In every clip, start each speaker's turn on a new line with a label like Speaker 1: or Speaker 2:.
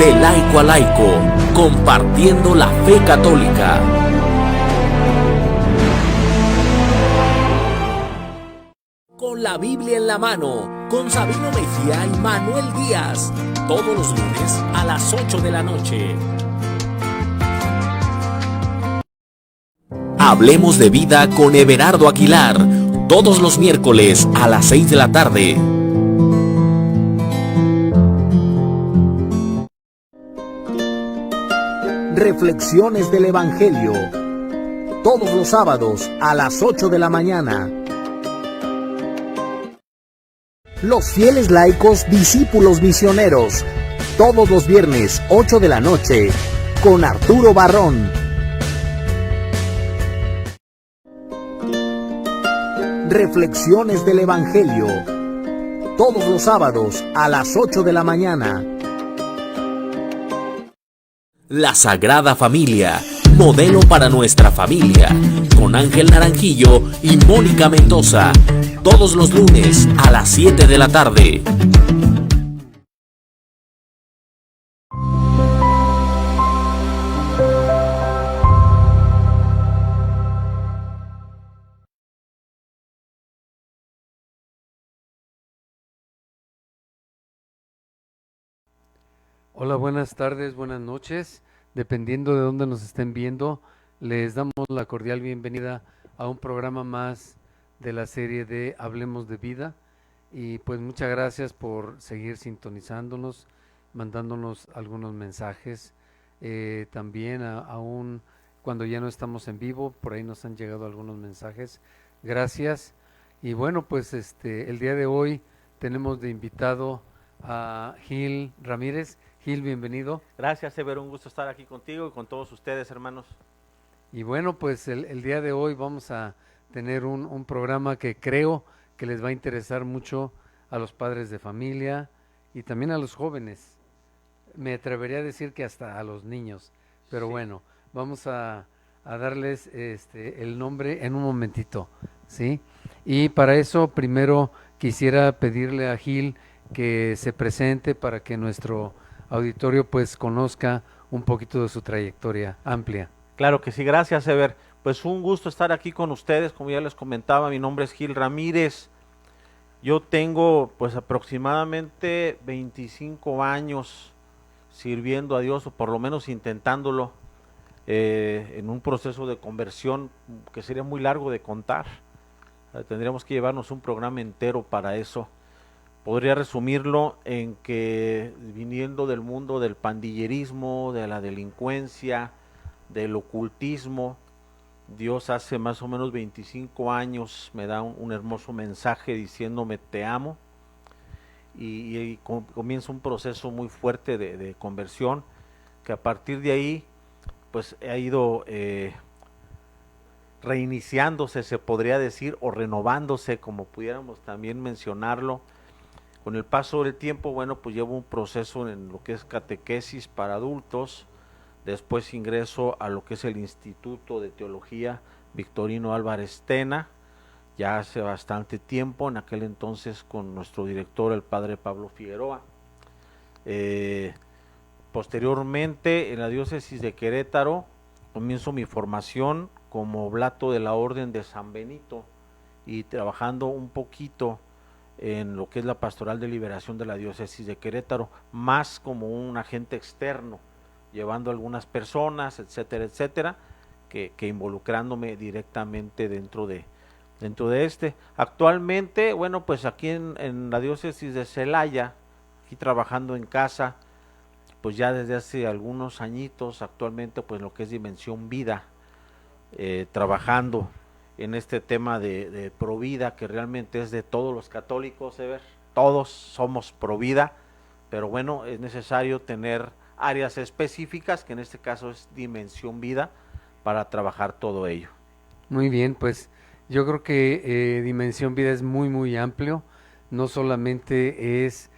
Speaker 1: De laico a laico, compartiendo la fe católica. Con la Biblia en la mano, con Sabino Mejía y Manuel Díaz, todos los lunes a las 8 de la noche. Hablemos de vida con Everardo Aguilar, todos los miércoles a las 6 de la tarde. Reflexiones del Evangelio, todos los sábados a las 8 de la mañana. Los fieles laicos discípulos misioneros, todos los viernes 8 de la noche, con Arturo Barrón. Reflexiones del Evangelio, todos los sábados a las 8 de la mañana. La Sagrada Familia, modelo para nuestra familia, con Ángel Naranjillo y Mónica Mendoza, todos los lunes a las 7 de la tarde.
Speaker 2: Hola, buenas tardes, buenas noches, dependiendo de dónde nos estén viendo, les damos la cordial bienvenida a un programa más de la serie de Hablemos de Vida, y pues muchas gracias por seguir sintonizándonos, mandándonos algunos mensajes, también aún cuando ya no estamos en vivo, por ahí nos han llegado algunos mensajes, gracias. Y bueno, pues el día de hoy tenemos de invitado a Gil Ramírez. Gil, bienvenido.
Speaker 3: Gracias, Ever, un gusto estar aquí contigo y con todos ustedes, hermanos.
Speaker 2: Y bueno, pues el día de hoy vamos a tener un programa que creo que les va a interesar mucho a los padres de familia y también a los jóvenes. Me atrevería a decir que hasta a los niños, pero sí. Bueno, vamos a darles el nombre en un momentito, ¿sí? Y para eso primero quisiera pedirle a Gil que se presente para que nuestro auditorio pues conozca un poquito de su trayectoria amplia.
Speaker 3: Claro que sí, gracias, Ever. Pues un gusto estar aquí con ustedes, como ya les comentaba, mi nombre es Gil Ramírez. Yo tengo pues aproximadamente 25 años sirviendo a Dios, o por lo menos intentándolo, en un proceso de conversión que sería muy largo de contar. Tendríamos que llevarnos un programa entero para eso. Podría resumirlo en que viniendo del mundo del pandillerismo, de la delincuencia, del ocultismo, Dios hace más o menos 25 años me da un hermoso mensaje diciéndome te amo, y comienza un proceso muy fuerte de conversión, que a partir de ahí pues ha ido reiniciándose, se podría decir, o renovándose, como pudiéramos también mencionarlo. Con el paso del tiempo, bueno, pues llevo un proceso en lo que es catequesis para adultos, después ingreso a lo que es el Instituto de Teología Victorino Álvarez Tena, ya hace bastante tiempo, en aquel entonces con nuestro director, el padre Pablo Figueroa. Posteriormente, en la diócesis de Querétaro, comienzo mi formación como oblato de la Orden de San Benito y trabajando un poquito en lo que es la pastoral de liberación de la diócesis de Querétaro, más como un agente externo, llevando a algunas personas, etcétera, etcétera, que involucrándome directamente dentro de Actualmente, bueno, pues aquí en la diócesis de Celaya, aquí trabajando en casa, pues ya desde hace algunos añitos, actualmente pues lo que es Dimensión Vida, trabajando en este tema de Provida, que realmente es de todos los católicos, todos somos Provida, pero bueno, es necesario tener áreas específicas, que en este caso es Dimensión Vida, para trabajar todo ello.
Speaker 2: Muy bien, pues yo creo que Dimensión Vida es muy, muy amplio, no solamente es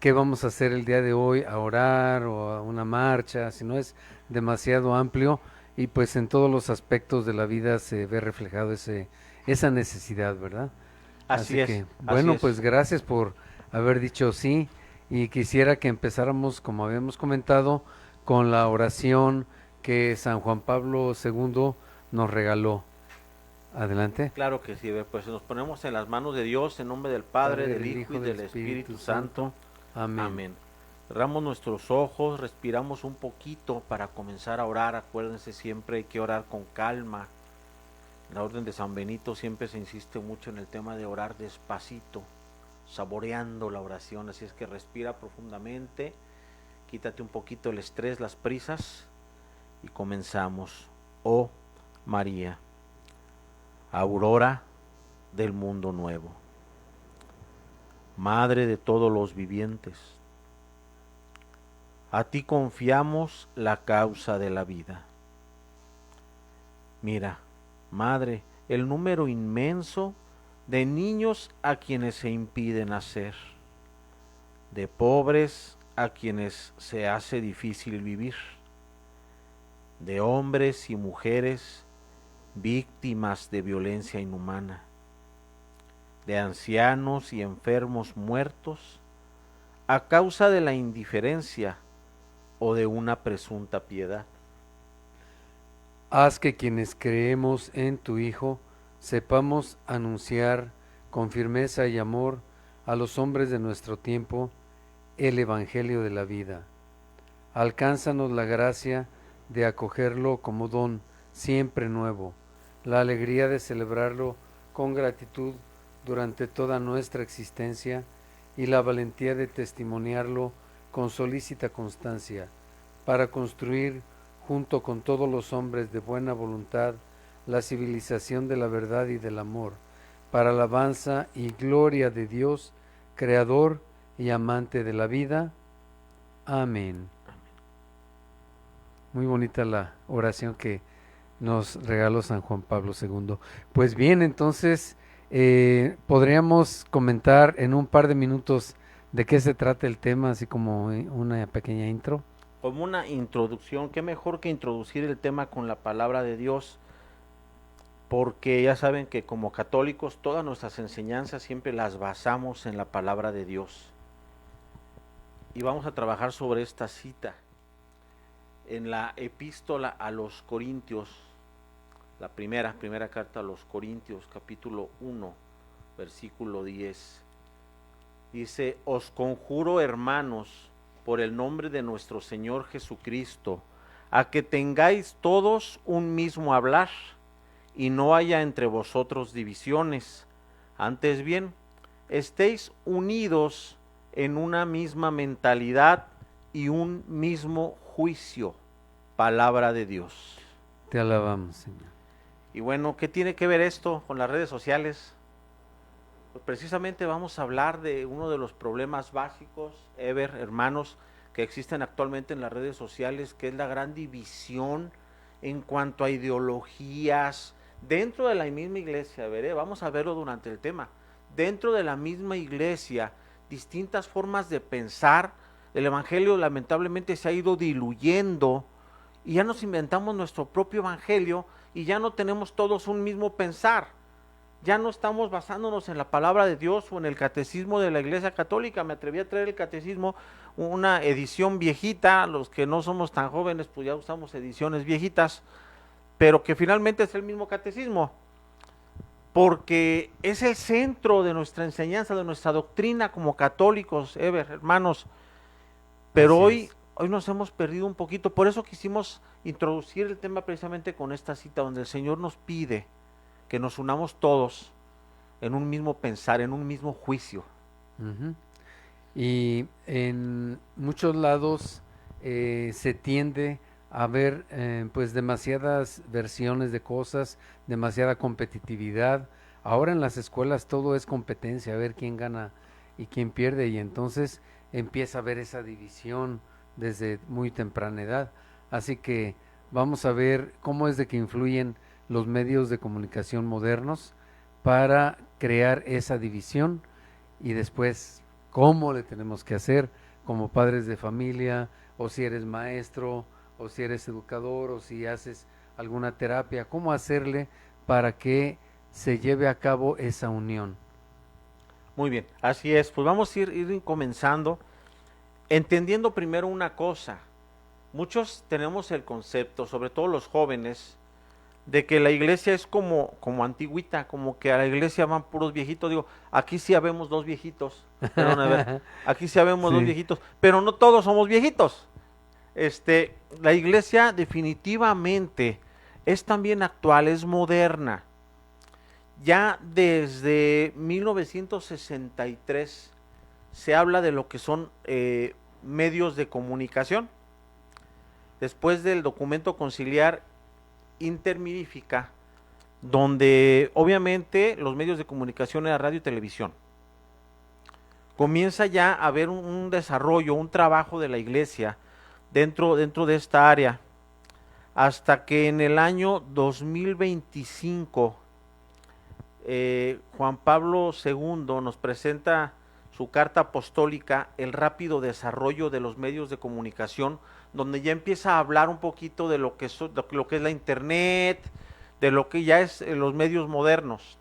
Speaker 2: qué vamos a hacer el día de hoy, a orar o a una marcha, sino es demasiado amplio. Y pues en todos los aspectos de la vida se ve reflejado esa necesidad, ¿verdad?
Speaker 3: Así es.
Speaker 2: Que, bueno, pues gracias por haber dicho sí. y quisiera que empezáramos, como habíamos comentado, con la oración que San Juan Pablo II nos regaló. Adelante.
Speaker 3: Claro que sí, pues nos ponemos en las manos de Dios, en nombre del Padre,
Speaker 2: Padre,
Speaker 3: del Hijo y del Espíritu Santo.
Speaker 2: Amén.
Speaker 3: Amén. Cerramos nuestros ojos, respiramos un poquito para comenzar a orar. Acuérdense, siempre hay que orar con calma. En la orden de San Benito siempre se insiste mucho en el tema de orar despacito, saboreando la oración. Así es que respira profundamente, quítate un poquito el estrés, las prisas y comenzamos. Oh María, aurora del mundo nuevo, Madre de todos los vivientes, a ti confiamos la causa de la vida. Mira, Madre, el número inmenso de niños a quienes se impide nacer, de pobres a quienes se hace difícil vivir, de hombres y mujeres víctimas de violencia inhumana, de ancianos y enfermos muertos a causa de la indiferencia o de una presunta piedad.
Speaker 2: Haz que quienes creemos en tu Hijo sepamos anunciar con firmeza y amor a los hombres de nuestro tiempo el Evangelio de la vida. Alcánzanos la gracia de acogerlo como don siempre nuevo, la alegría de celebrarlo con gratitud durante toda nuestra existencia y la valentía de testimoniarlo con solícita constancia, para construir, junto con todos los hombres de buena voluntad, la civilización de la verdad y del amor, para alabanza y gloria de Dios, Creador y amante de la vida. Amén. Muy bonita la oración que nos regaló San Juan Pablo II. Pues bien, entonces podríamos comentar en un par de minutos de qué se trata el tema, así como una pequeña intro.
Speaker 3: Como una introducción, qué mejor que introducir el tema con la palabra de Dios, porque ya saben que como católicos todas nuestras enseñanzas siempre las basamos en la palabra de Dios. Y vamos a trabajar sobre esta cita en la epístola a los Corintios, la primera carta a los Corintios, capítulo 1, versículo 10. Dice: os conjuro, hermanos, por el nombre de nuestro Señor Jesucristo, a que tengáis todos un mismo hablar, y no haya entre vosotros divisiones. Antes bien, estéis unidos en una misma mentalidad y un mismo juicio. Palabra de Dios.
Speaker 2: Te alabamos, Señor.
Speaker 3: Y bueno, ¿qué tiene que ver esto con las redes sociales? Pues precisamente vamos a hablar de uno de los problemas básicos, hermanos, que existen actualmente en las redes sociales, que es la gran división en cuanto a ideologías dentro de la misma iglesia. Vamos a verlo durante el tema. Dentro de la misma iglesia, distintas formas de pensar. El evangelio lamentablemente se ha ido diluyendo y ya nos inventamos nuestro propio evangelio y ya no tenemos todos un mismo pensar. Ya no estamos basándonos en la palabra de Dios o en el catecismo de la Iglesia Católica. Me atreví a traer el catecismo, una edición viejita. Los que no somos tan jóvenes pues ya usamos ediciones viejitas, pero que finalmente es el mismo catecismo, porque es el centro de nuestra enseñanza, de nuestra doctrina como católicos, hermanos. Pero hoy nos hemos perdido un poquito. Por eso quisimos introducir el tema precisamente con esta cita, donde el Señor nos pide que nos unamos todos en un mismo pensar, en un mismo juicio.
Speaker 2: Uh-huh. Y en muchos lados se tiende a ver pues demasiadas versiones de cosas, demasiada competitividad. Ahora en las escuelas todo es competencia, a ver quién gana y quién pierde, y entonces empieza a haber esa división desde muy temprana edad. Así que vamos a ver cómo es de que influyen los medios de comunicación modernos para crear esa división, y después cómo le tenemos que hacer como padres de familia, o si eres maestro, o si eres educador, o si haces alguna terapia, cómo hacerle para que se lleve a cabo esa unión.
Speaker 3: Muy bien, así es. Pues vamos a ir comenzando. entendiendo primero una cosa. Muchos tenemos el concepto, sobre todo los jóvenes, de que la iglesia es como antigüita, como que a la iglesia van puros viejitos. Digo, aquí sí habemos dos viejitos, perdón, a ver, aquí sí habemos dos viejitos, pero no todos somos viejitos. La iglesia definitivamente es también actual, es moderna. Ya desde 1963 se habla de lo que son medios de comunicación. Después del documento conciliar Intermirifica, donde obviamente los medios de comunicación era radio y televisión. Comienza ya a haber un desarrollo, un trabajo de la iglesia dentro de esta área, hasta que en el año 2025 Juan Pablo II nos presenta su carta apostólica, El rápido desarrollo de los medios de comunicación, donde ya empieza a hablar un poquito de lo que es la internet, de lo que ya es los medios modernos.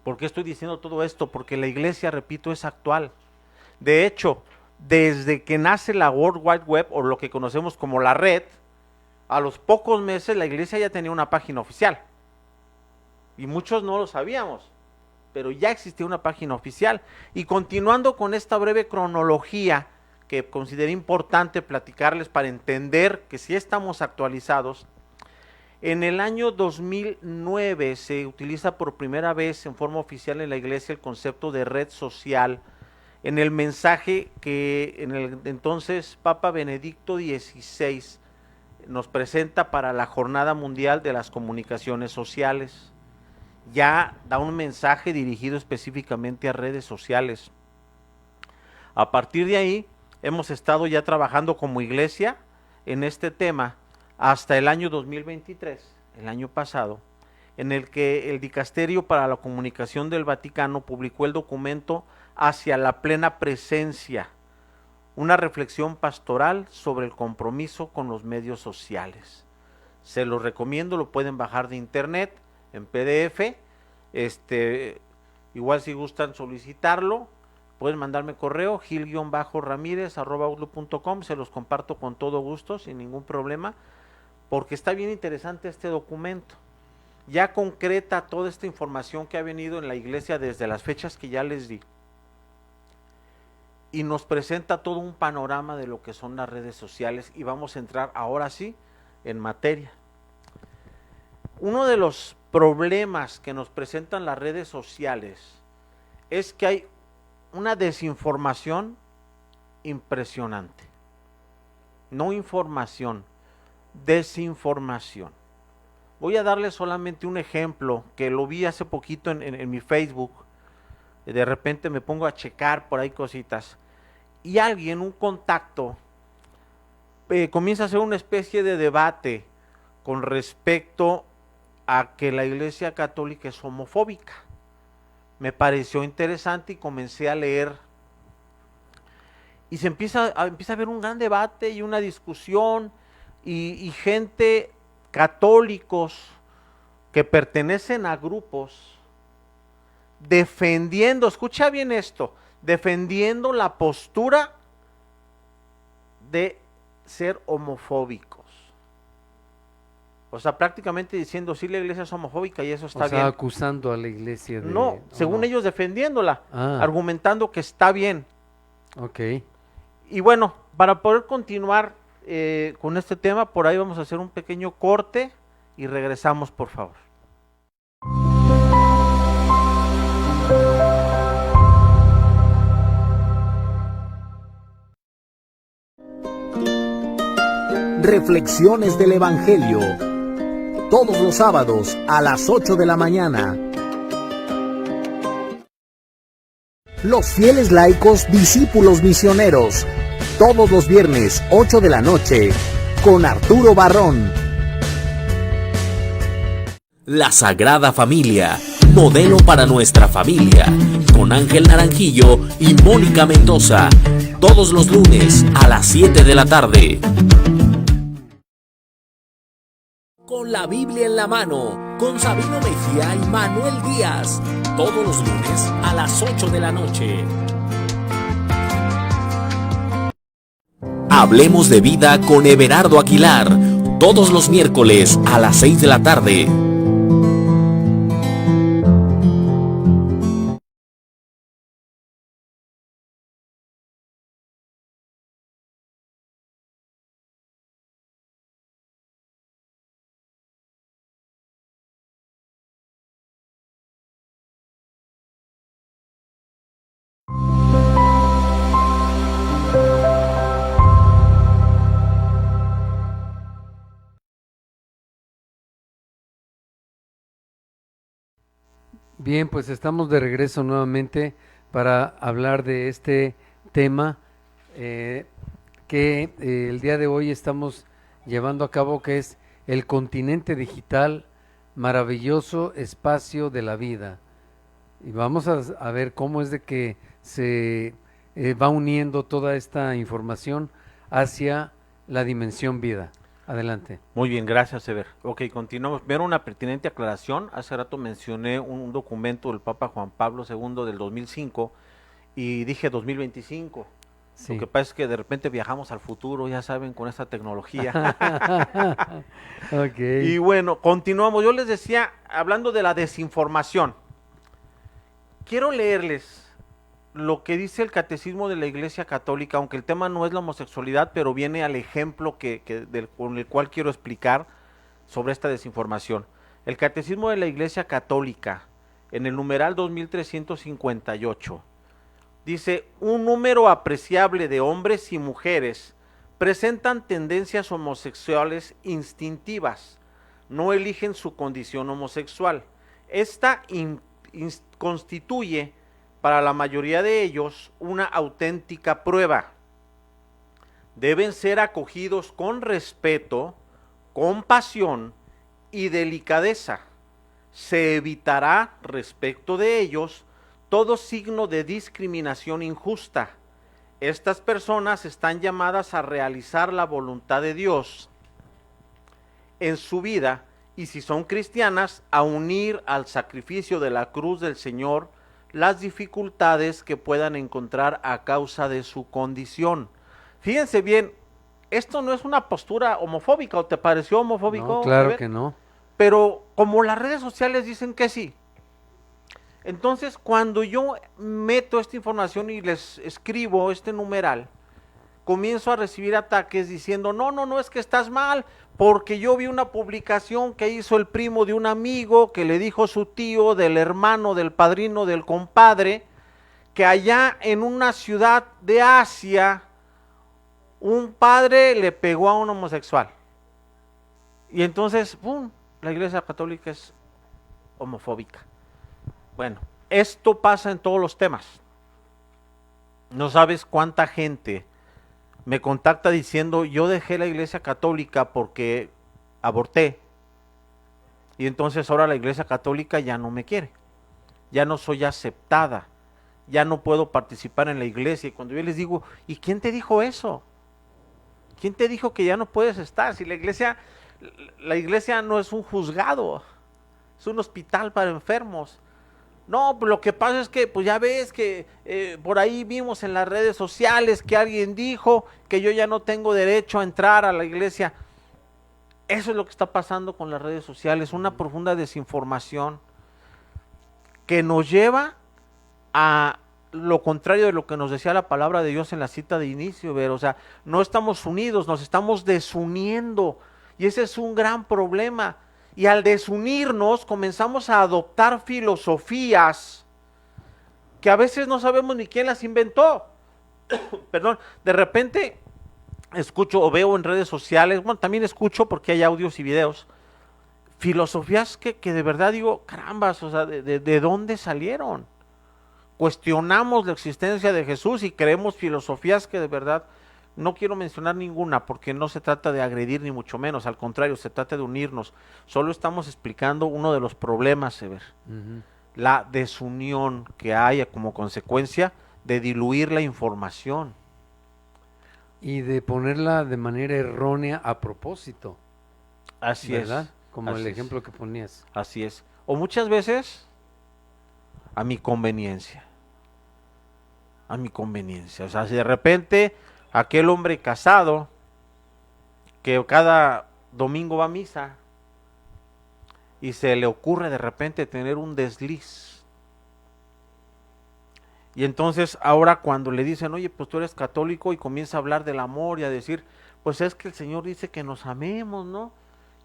Speaker 3: ¿Por qué estoy diciendo todo esto? Porque la iglesia, repito, es actual. De hecho, desde que nace la World Wide Web, o lo que conocemos como la red, a los pocos meses la iglesia ya tenía una página oficial. Y muchos no lo sabíamos, pero ya existía una página oficial. Y continuando con esta breve cronología que consideré importante platicarles para entender que sí estamos actualizados, en el año 2009 se utiliza por primera vez en forma oficial en la iglesia el concepto de red social, en el mensaje que en el entonces Papa Benedicto XVI nos presenta para la Jornada Mundial de las Comunicaciones Sociales. Ya da un mensaje dirigido específicamente a redes sociales. A partir de ahí, hemos estado ya trabajando como iglesia en este tema hasta el año 2023, el año pasado, en el que el Dicasterio para la Comunicación del Vaticano publicó el documento Hacia la plena presencia, una reflexión pastoral sobre el compromiso con los medios sociales. Se los recomiendo, lo pueden bajar de internet en PDF, igual si gustan solicitarlo, pueden mandarme correo gil-ramírez@outlook.com, se los comparto con todo gusto, sin ningún problema, porque está bien interesante este documento. Ya concreta toda esta información que ha venido en la iglesia desde las fechas que ya les di, y nos presenta todo un panorama de lo que son las redes sociales, y vamos a entrar ahora sí en materia. Uno de los problemas que nos presentan las redes sociales es que hay una desinformación impresionante. No información, desinformación. Voy a darles solamente un ejemplo que lo vi hace poquito en mi Facebook. De repente me pongo a checar por ahí cositas y alguien, un contacto, comienza a hacer una especie de debate con respecto a que la Iglesia Católica es homofóbica. Me pareció interesante y comencé a leer. Y se empieza a haber un gran debate y una discusión y gente, católicos, que pertenecen a grupos, defendiendo, escucha bien esto, defendiendo la postura de ser homofóbicos. O sea, prácticamente diciendo, sí, la iglesia es homofóbica y eso está bien.
Speaker 2: Acusando a la iglesia de...
Speaker 3: No, según ellos defendiéndola, argumentando que está bien.
Speaker 2: Ok.
Speaker 3: Y bueno, para poder continuar con este tema, por ahí vamos a hacer un pequeño corte y regresamos, por favor.
Speaker 1: Reflexiones del Evangelio, todos los sábados a las 8 de la mañana. Los fieles laicos, discípulos misioneros, todos los viernes 8 de la noche, con Arturo Barrón. La Sagrada Familia, modelo para nuestra familia, con Ángel Naranjillo y Mónica Mendoza, todos los lunes a las 7 de la tarde. Con la Biblia en la mano, con Sabino Mejía y Manuel Díaz, todos los lunes a las 8 de la noche. Hablemos de vida con Everardo Aguilar, todos los miércoles a las 6 de la tarde.
Speaker 2: Bien, pues estamos de regreso nuevamente para hablar de este tema que el día de hoy estamos llevando a cabo, que es el continente digital, maravilloso espacio de la vida. Y vamos a ver cómo es de que se va uniendo toda esta información hacia la dimensión vida. Adelante.
Speaker 3: Muy bien, gracias, Ever. Ok, continuamos. Primero, una pertinente aclaración. Hace rato mencioné un documento del Papa Juan Pablo II del 2005 y dije 2025.
Speaker 2: Sí.
Speaker 3: Lo que pasa es que de repente viajamos al futuro, ya saben, con esta tecnología.
Speaker 2: Okay.
Speaker 3: Y bueno, continuamos. Yo les decía, hablando de la desinformación, quiero leerles lo que dice el Catecismo de la Iglesia Católica, aunque el tema no es la homosexualidad, pero viene al ejemplo con el cual quiero explicar sobre esta desinformación. El Catecismo de la Iglesia Católica, en el numeral 2358, dice: un número apreciable de hombres y mujeres presentan tendencias homosexuales instintivas, no eligen su condición homosexual. Esta constituye para la mayoría de ellos una auténtica prueba. Deben ser acogidos con respeto, compasión y delicadeza. Se evitará respecto de ellos todo signo de discriminación injusta. Estas personas están llamadas a realizar la voluntad de Dios en su vida y, si son cristianas, a unir al sacrificio de la cruz del Señor las dificultades que puedan encontrar a causa de su condición. Fíjense bien, esto no es una postura homofóbica, ¿o te pareció homofóbico?
Speaker 2: No, claro que no.
Speaker 3: Pero como las redes sociales dicen que sí, entonces cuando yo meto esta información y les escribo este numeral, comienzo a recibir ataques diciendo: no, es que estás mal, porque yo vi una publicación que hizo el primo de un amigo, que le dijo su tío, del hermano, del padrino, del compadre, que allá en una ciudad de Asia, un padre le pegó a un homosexual. Y entonces, ¡pum!, la Iglesia Católica es homofóbica. Bueno, esto pasa en todos los temas. No sabes cuánta gente me contacta diciendo: yo dejé la Iglesia Católica porque aborté, y entonces ahora la Iglesia Católica ya no me quiere, ya no soy aceptada, ya no puedo participar en la iglesia. Y cuando yo les digo: ¿y quién te dijo eso? ¿Quién te dijo que ya no puedes estar? Si la iglesia no es un juzgado, es un hospital para enfermos. No, pues lo que pasa es que, pues ya ves que por ahí vimos en las redes sociales que alguien dijo que yo ya no tengo derecho a entrar a la iglesia. Eso es lo que está pasando con las redes sociales, una profunda desinformación que nos lleva a lo contrario de lo que nos decía la palabra de Dios en la cita de inicio, ¿ver? O sea, no estamos unidos, nos estamos desuniendo, y ese es un gran problema. Y al desunirnos comenzamos a adoptar filosofías que a veces no sabemos ni quién las inventó. Perdón, de repente escucho o veo en redes sociales, bueno, también escucho porque hay audios y videos, filosofías que de verdad digo: carambas, o sea, ¿de dónde salieron? Cuestionamos la existencia de Jesús y creemos filosofías que de verdad, no quiero mencionar ninguna porque no se trata de agredir ni mucho menos, al contrario, se trata de unirnos. Solo estamos explicando uno de los problemas, Sever, la desunión que hay como consecuencia de diluir la información.
Speaker 2: Y de ponerla de manera errónea a propósito.
Speaker 3: Así
Speaker 2: ¿verdad?
Speaker 3: es.
Speaker 2: Como
Speaker 3: así
Speaker 2: el
Speaker 3: es.
Speaker 2: ejemplo que ponías.
Speaker 3: Así es. O muchas veces a mi conveniencia. A mi conveniencia. O sea, si de repente aquel hombre casado que cada domingo va a misa y se le ocurre de repente tener un desliz. Y entonces ahora cuando le dicen, oye, pues tú eres católico, y comienza a hablar del amor y a decir, pues es que el Señor dice que nos amemos, ¿no?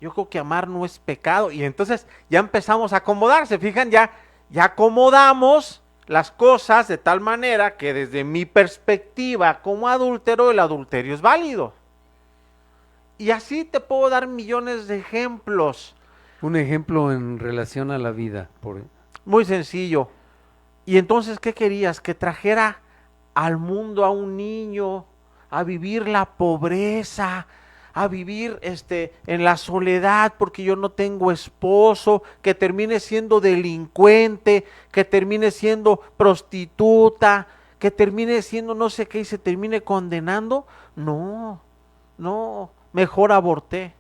Speaker 3: Yo creo que amar no es pecado. Y entonces ya empezamos a acomodarse, fijan, ya acomodamos las cosas de tal manera que desde mi perspectiva como adúltero, el adulterio es válido. Y así te puedo dar millones de ejemplos.
Speaker 2: Un ejemplo en relación a la vida.
Speaker 3: Muy sencillo. Y entonces, ¿qué querías? Que trajera al mundo a un niño a vivir la pobreza, a vivir en la soledad porque yo no tengo esposo, que termine siendo delincuente, que termine siendo prostituta, que termine siendo no sé qué y se termine condenando. No, mejor aborté.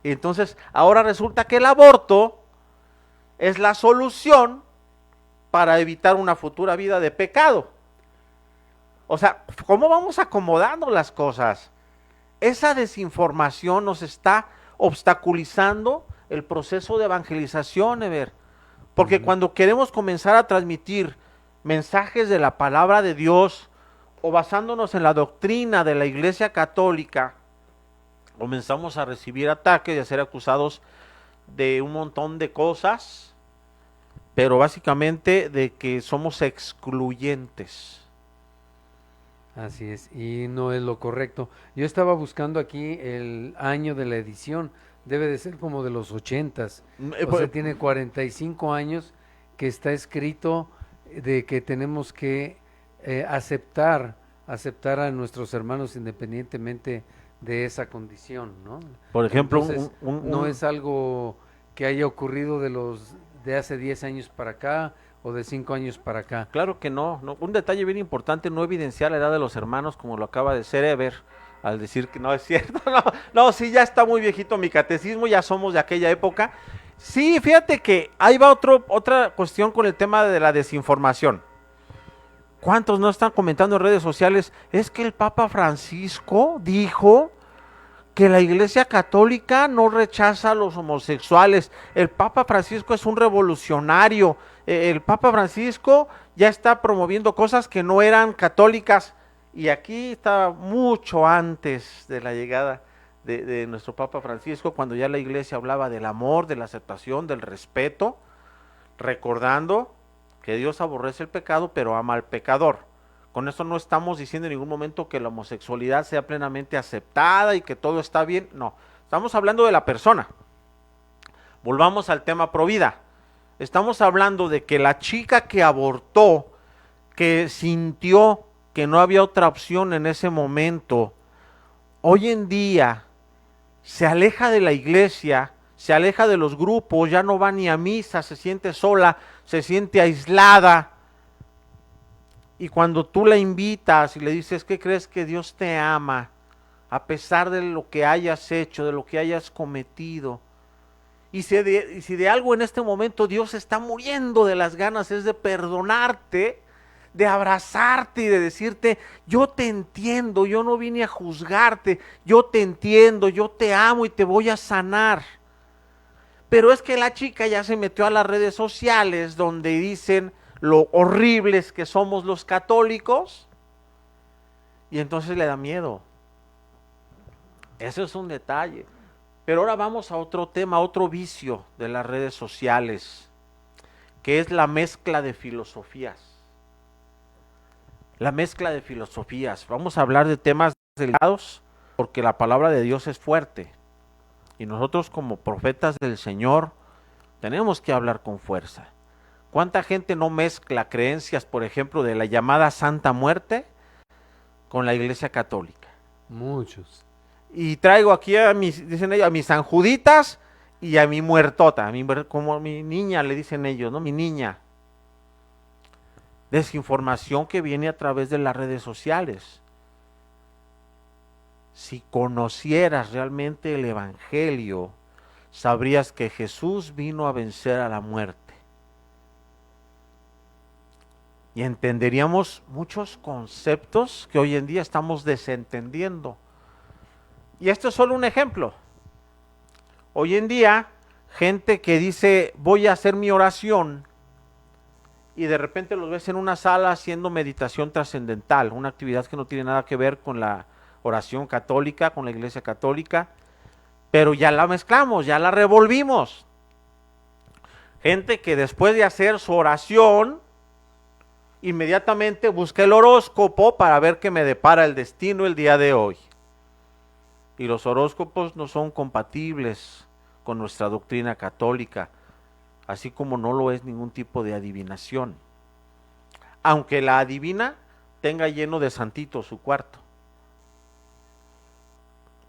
Speaker 3: Y entonces ahora resulta que el aborto es la solución para evitar una futura vida de pecado. O sea, ¿cómo vamos acomodando las cosas? Esa desinformación nos está obstaculizando el proceso de evangelización, Ever. Porque cuando queremos comenzar a transmitir mensajes de la palabra de Dios o basándonos en la doctrina de la Iglesia Católica, comenzamos a recibir ataques y a ser acusados de un montón de cosas, pero básicamente de que somos excluyentes.
Speaker 2: Así es, y no es lo correcto. Yo estaba buscando aquí el año de la edición, debe de ser como de los 80s, o sea, tiene 45 años que está escrito de que tenemos que aceptar a nuestros hermanos independientemente de esa condición, ¿no?
Speaker 3: Por ejemplo,
Speaker 2: entonces, no es algo que haya ocurrido de hace 10 años para acá o de 5 años para acá.
Speaker 3: Claro que no. Un detalle bien importante, no evidenciar la edad de los hermanos como lo acaba de ser Ever, al decir que no es cierto. No, sí, ya está muy viejito mi catecismo, ya somos de aquella época. Sí, fíjate que ahí va otra cuestión con el tema de la desinformación. ¿Cuántos no están comentando en redes sociales? Es que el Papa Francisco dijo que la Iglesia Católica no rechaza a los homosexuales. El Papa Francisco es un revolucionario. El Papa Francisco ya está promoviendo cosas que no eran católicas. Y aquí está mucho antes de la llegada de nuestro Papa Francisco, cuando ya la Iglesia hablaba del amor, de la aceptación, del respeto, recordando que Dios aborrece el pecado, pero ama al pecador. Con esto no estamos diciendo en ningún momento que la homosexualidad sea plenamente aceptada y que todo está bien, no. Estamos hablando de la persona. Volvamos al tema provida. Estamos hablando de que la chica que abortó, que sintió que no había otra opción en ese momento, hoy en día se aleja de la iglesia, se aleja de los grupos, ya no va ni a misa, se siente sola, se siente aislada. Y cuando tú la invitas y le dices, ¿qué crees? Que Dios te ama, a pesar de lo que hayas hecho, de lo que hayas cometido. Y si de algo en este momento Dios está muriendo de las ganas, es de perdonarte, de abrazarte y de decirte, yo te entiendo, yo no vine a juzgarte, yo te entiendo, yo te amo y te voy a sanar. Pero es que la chica ya se metió a las redes sociales donde dicen lo horribles que somos los católicos, y entonces le da miedo. Eso es un detalle. Pero ahora vamos a otro tema, otro vicio de las redes sociales, que es la mezcla de filosofías. La mezcla de filosofías. Vamos a hablar de temas delicados, porque la palabra de Dios es fuerte. Y nosotros como profetas del Señor tenemos que hablar con fuerza. ¿Cuánta gente no mezcla creencias, por ejemplo, de la llamada Santa Muerte con la Iglesia Católica?
Speaker 2: Muchos.
Speaker 3: Y traigo aquí dicen ellos, a mis sanjuditas y a mi muertota, como a mi niña le dicen ellos, ¿no? Mi niña. Desinformación que viene a través de las redes sociales. Si conocieras realmente el Evangelio, sabrías que Jesús vino a vencer a la muerte. y entenderíamos muchos conceptos que hoy en día estamos desentendiendo. Y esto es solo un ejemplo. Hoy en día, gente que dice, voy a hacer mi oración, y de repente los ves en una sala haciendo meditación trascendental, una actividad que no tiene nada que ver con la oración católica, con la iglesia católica, pero ya la mezclamos, ya la revolvimos. Gente que después de hacer su oración, inmediatamente busca el horóscopo para ver qué me depara el destino el día de hoy. Y los horóscopos no son compatibles con nuestra doctrina católica, así como no lo es ningún tipo de adivinación. Aunque la adivina tenga lleno de santitos su cuarto.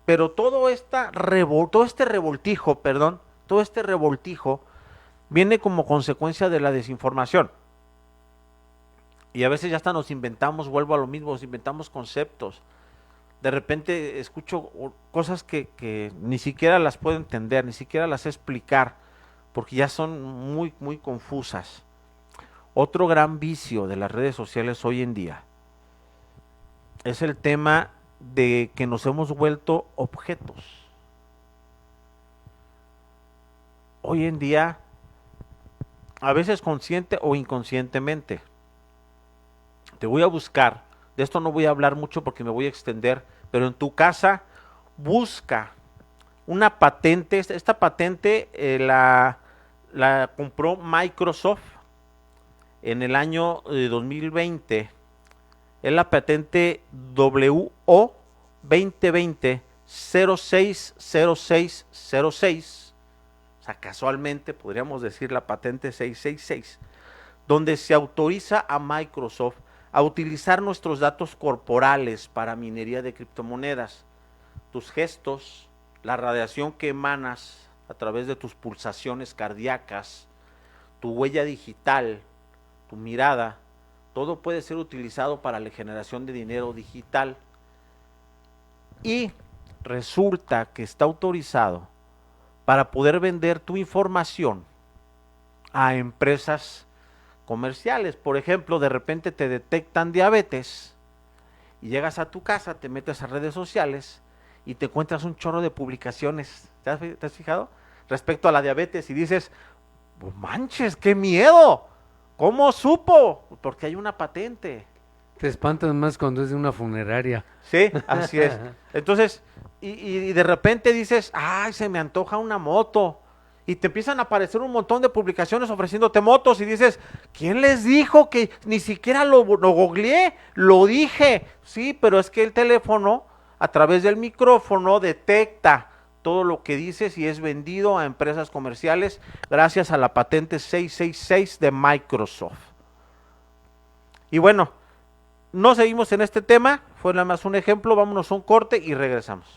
Speaker 3: Pero todo este revoltijo viene como consecuencia de la desinformación. Y a veces ya hasta nos inventamos, vuelvo a lo mismo, nos inventamos conceptos. De repente escucho cosas que ni siquiera las puedo entender, ni siquiera las sé explicar, porque ya son muy, muy confusas. Otro gran vicio de las redes sociales hoy en día es el tema de que nos hemos vuelto objetos. Hoy en día, a veces consciente o inconscientemente, te voy a buscar, de esto no voy a hablar mucho porque me voy a extender, pero en tu casa busca una patente. Esta patente la compró Microsoft en el año 2020. Es la patente WO 2020 060606. O sea, casualmente podríamos decir la patente 666, donde se autoriza a Microsoft a utilizar nuestros datos corporales para minería de criptomonedas. Tus gestos, la radiación que emanas a través de tus pulsaciones cardíacas, tu huella digital, tu mirada, todo puede ser utilizado para la generación de dinero digital. Y resulta que está autorizado para poder vender tu información a empresas comerciales. Por ejemplo, de repente te detectan diabetes y llegas a tu casa, te metes a redes sociales y te encuentras un chorro de publicaciones, ¿te has fijado? Respecto a la diabetes, y dices, pues manches, qué miedo, ¿cómo supo? Porque hay una patente.
Speaker 2: Te espantas más cuando es de una funeraria.
Speaker 3: Sí, así es. Entonces, y de repente dices, ay, se me antoja una moto. Y te empiezan a aparecer un montón de publicaciones ofreciéndote motos y dices, ¿quién les dijo que ni siquiera lo googleé? Lo dije. Sí, pero es que el teléfono, a través del micrófono, detecta todo lo que dices y es vendido a empresas comerciales gracias a la patente 666 de Microsoft. Y bueno, no seguimos en este tema, fue nada más un ejemplo, vámonos a un corte y regresamos.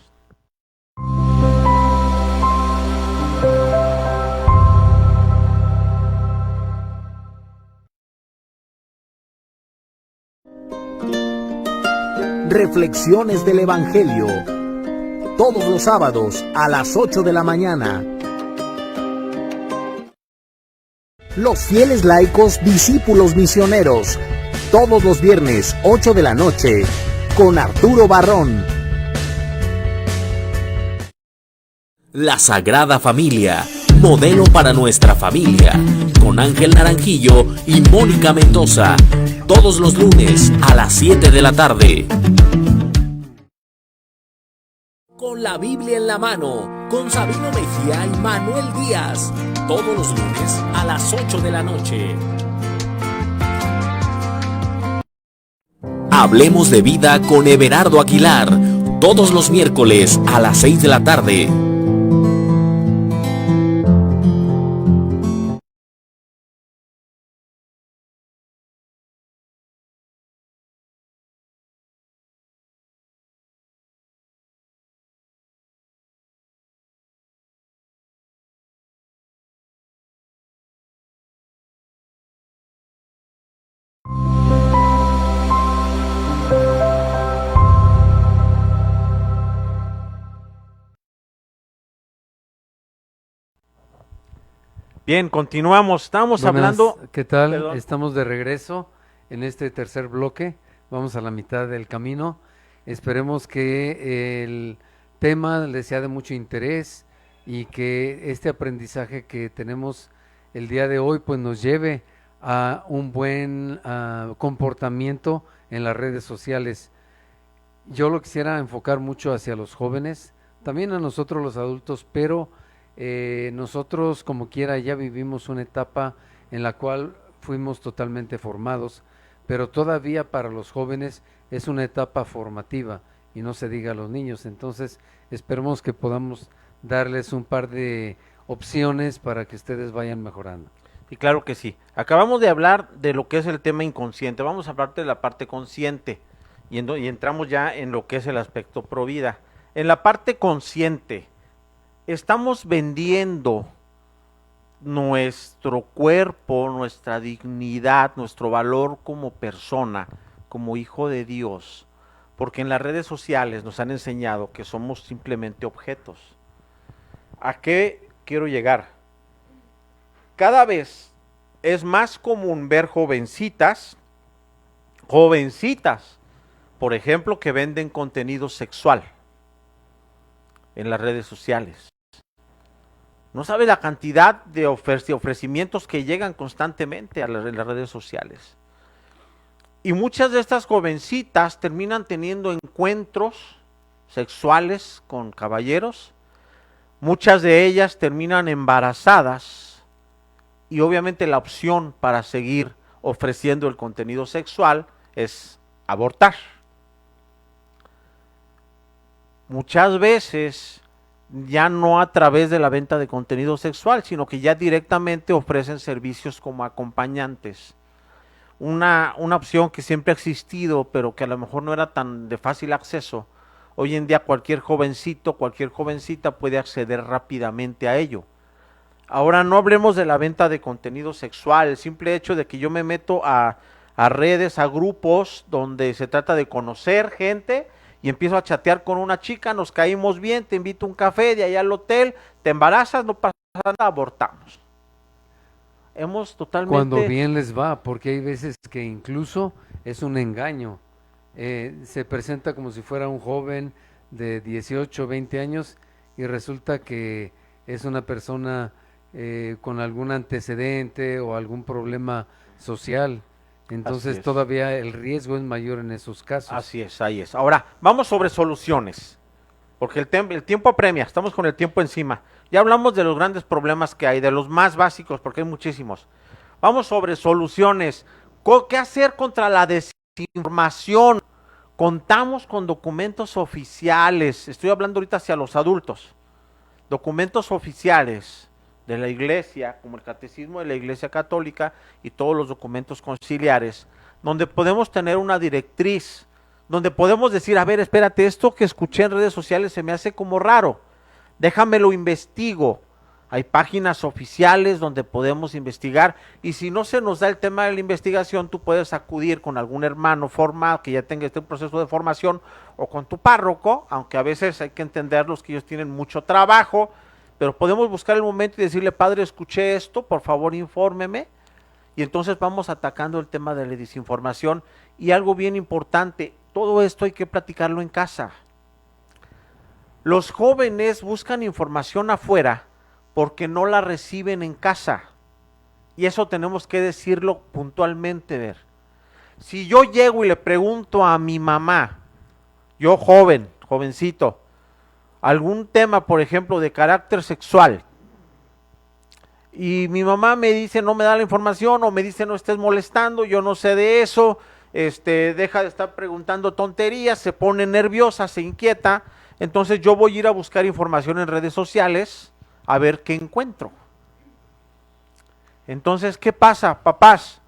Speaker 1: Reflexiones del Evangelio. Todos los sábados a las 8 de la mañana. Los fieles laicos discípulos misioneros. Todos los viernes 8 de la noche con Arturo Barrón. La Sagrada Familia, modelo para nuestra familia, con Ángel Naranjillo y Mónica Mendoza, todos los lunes a las 7 de la tarde. Con la Biblia en la mano, con Sabino Mejía y Manuel Díaz, todos los lunes a las 8 de la noche. Hablemos de vida con Everardo Aguilar, todos los miércoles a las 6 de la tarde.
Speaker 3: Bien, continuamos. Estábamos
Speaker 2: Buenas,
Speaker 3: hablando.
Speaker 2: ¿qué tal?
Speaker 3: Perdón.
Speaker 2: Estamos de regreso en este tercer bloque. Vamos a la mitad del camino. Esperemos que el tema les sea de mucho interés y que este aprendizaje que tenemos el día de hoy pues nos lleve a un buen comportamiento en las redes sociales. Yo lo quisiera enfocar mucho hacia los jóvenes, también a nosotros los adultos, pero nosotros como quiera ya vivimos una etapa en la cual fuimos totalmente formados, pero todavía para los jóvenes es una etapa formativa y no se diga a los niños. Entonces esperemos que podamos darles un par de opciones para que ustedes vayan mejorando.
Speaker 3: Y claro que sí. Acabamos de hablar de lo que es el tema inconsciente. Vamos a hablar de la parte consciente y entramos ya en lo que es el aspecto pro vida. En la parte consciente, estamos vendiendo nuestro cuerpo, nuestra dignidad, nuestro valor como persona, como hijo de Dios, porque en las redes sociales nos han enseñado que somos simplemente objetos. ¿A qué quiero llegar? Cada vez es más común ver jovencitas, por ejemplo, que venden contenido sexual en las redes sociales. No sabe la cantidad de ofrecimientos que llegan constantemente en las redes sociales. Y muchas de estas jovencitas terminan teniendo encuentros sexuales con caballeros. Muchas de ellas terminan embarazadas y obviamente la opción para seguir ofreciendo el contenido sexual es abortar. Muchas veces ya no a través de la venta de contenido sexual, sino que ya directamente ofrecen servicios como acompañantes. Una opción que siempre ha existido, pero que a lo mejor no era tan de fácil acceso. Hoy en día cualquier jovencito, cualquier jovencita puede acceder rápidamente a ello. Ahora no hablemos de la venta de contenido sexual, el simple hecho de que yo me meto a redes, a grupos donde se trata de conocer gente y empiezo a chatear con una chica, nos caímos bien, te invito a un café, de allá al hotel, te embarazas, no pasa nada, abortamos. Hemos totalmente...
Speaker 2: Cuando bien les va, porque hay veces que incluso es un engaño. Se presenta como si fuera un joven de 18, 20 años y resulta que es una persona con algún antecedente o algún problema social. Entonces todavía el riesgo es mayor en esos casos.
Speaker 3: Así es, ahí es. Ahora, vamos sobre soluciones, porque el tiempo apremia, estamos con el tiempo encima. Ya hablamos de los grandes problemas que hay, de los más básicos, porque hay muchísimos. Vamos sobre soluciones. ¿Qué hacer contra la desinformación? Contamos con documentos oficiales, estoy hablando ahorita hacia los adultos, documentos oficiales de la iglesia, como el catecismo de la iglesia católica y todos los documentos conciliares, donde podemos tener una directriz, donde podemos decir, a ver, espérate, esto que escuché en redes sociales se me hace como raro, déjame lo investigo. Hay páginas oficiales donde podemos investigar y si no se nos da el tema de la investigación, tú puedes acudir con algún hermano formado que ya tenga este proceso de formación o con tu párroco, aunque a veces hay que entenderlos que ellos tienen mucho trabajo, pero podemos buscar el momento y decirle, padre, escuché esto, por favor infórmeme. Y entonces vamos atacando el tema de la desinformación y algo bien importante, todo esto hay que platicarlo en casa. Los jóvenes buscan información afuera porque no la reciben en casa. Y eso tenemos que decirlo puntualmente, ver. Si yo llego y le pregunto a mi mamá, yo jovencito, algún tema, por ejemplo, de carácter sexual, y mi mamá me dice, no me da la información, o me dice, no estés molestando, yo no sé de eso, deja de estar preguntando tonterías, se pone nerviosa, se inquieta, entonces yo voy a ir a buscar información en redes sociales, a ver qué encuentro. Entonces, ¿qué pasa, papás?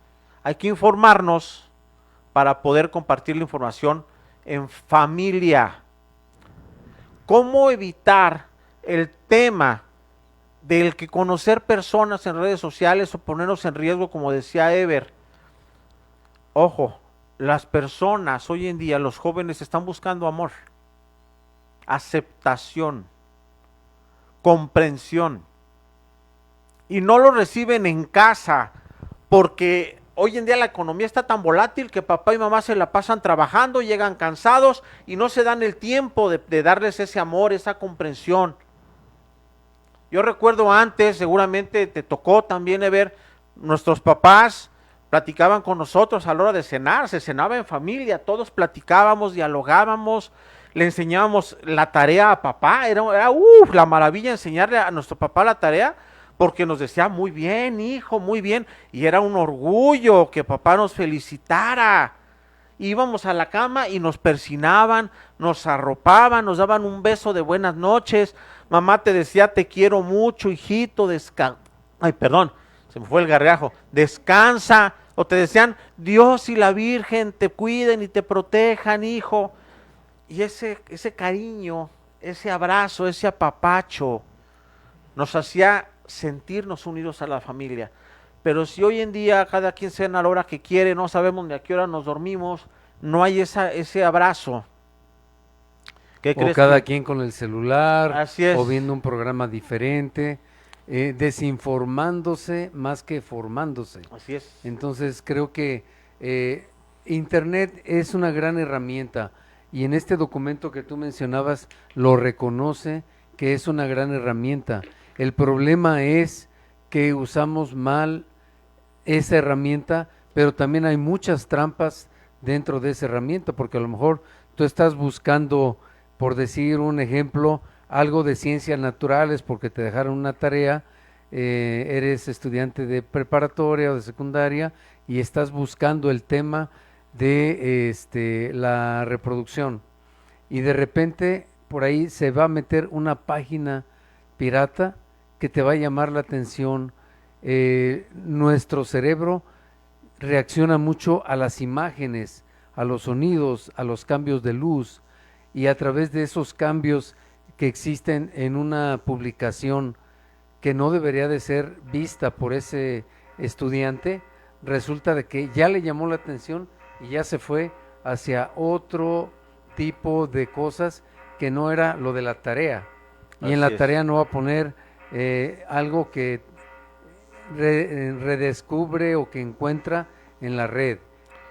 Speaker 3: Hay que informarnos para poder compartir la información en familia. ¿Cómo evitar el tema del que conocer personas en redes sociales o ponernos en riesgo, como decía Ever? Ojo, las personas hoy en día, los jóvenes están buscando amor, aceptación, comprensión y no lo reciben en casa porque hoy en día la economía está tan volátil que papá y mamá se la pasan trabajando, llegan cansados y no se dan el tiempo de darles ese amor, esa comprensión. Yo recuerdo antes, seguramente te tocó también ver, nuestros papás platicaban con nosotros a la hora de cenar, se cenaba en familia, todos platicábamos, dialogábamos, le enseñábamos la tarea a papá, era la maravilla enseñarle a nuestro papá la tarea, porque nos decía, muy bien, hijo, muy bien, y era un orgullo que papá nos felicitara. Íbamos a la cama y nos persinaban, nos arropaban, nos daban un beso de buenas noches, mamá te decía, te quiero mucho, hijito, ay, perdón, se me fue el gargajo, descansa, o te decían, Dios y la Virgen te cuiden y te protejan, hijo. Y ese cariño, ese abrazo, ese apapacho, nos hacía sentirnos unidos a la familia. Pero si hoy en día cada quien cena a la hora que quiere, no sabemos ni a qué hora nos dormimos, no hay ese abrazo.
Speaker 2: ¿Qué crees? O cada quien con el celular,
Speaker 3: así es,
Speaker 2: o viendo un programa diferente, desinformándose más que formándose.
Speaker 3: Así es.
Speaker 2: Entonces creo que Internet es una gran herramienta, y en este documento que tú mencionabas lo reconoce que es una gran herramienta. El problema es que usamos mal esa herramienta, pero también hay muchas trampas dentro de esa herramienta, porque a lo mejor tú estás buscando, por decir un ejemplo, algo de ciencias naturales porque te dejaron una tarea, eres estudiante de preparatoria o de secundaria y estás buscando el tema de la reproducción, y de repente por ahí se va a meter una página pirata que te va a llamar la atención. Nuestro cerebro reacciona mucho a las imágenes, a los sonidos, a los cambios de luz, y a través de esos cambios que existen en una publicación que no debería de ser vista por ese estudiante, resulta de que ya le llamó la atención y ya se fue hacia otro tipo de cosas que no era lo de la tarea. Y en la tarea no va a poner algo que redescubre o que encuentra en la red.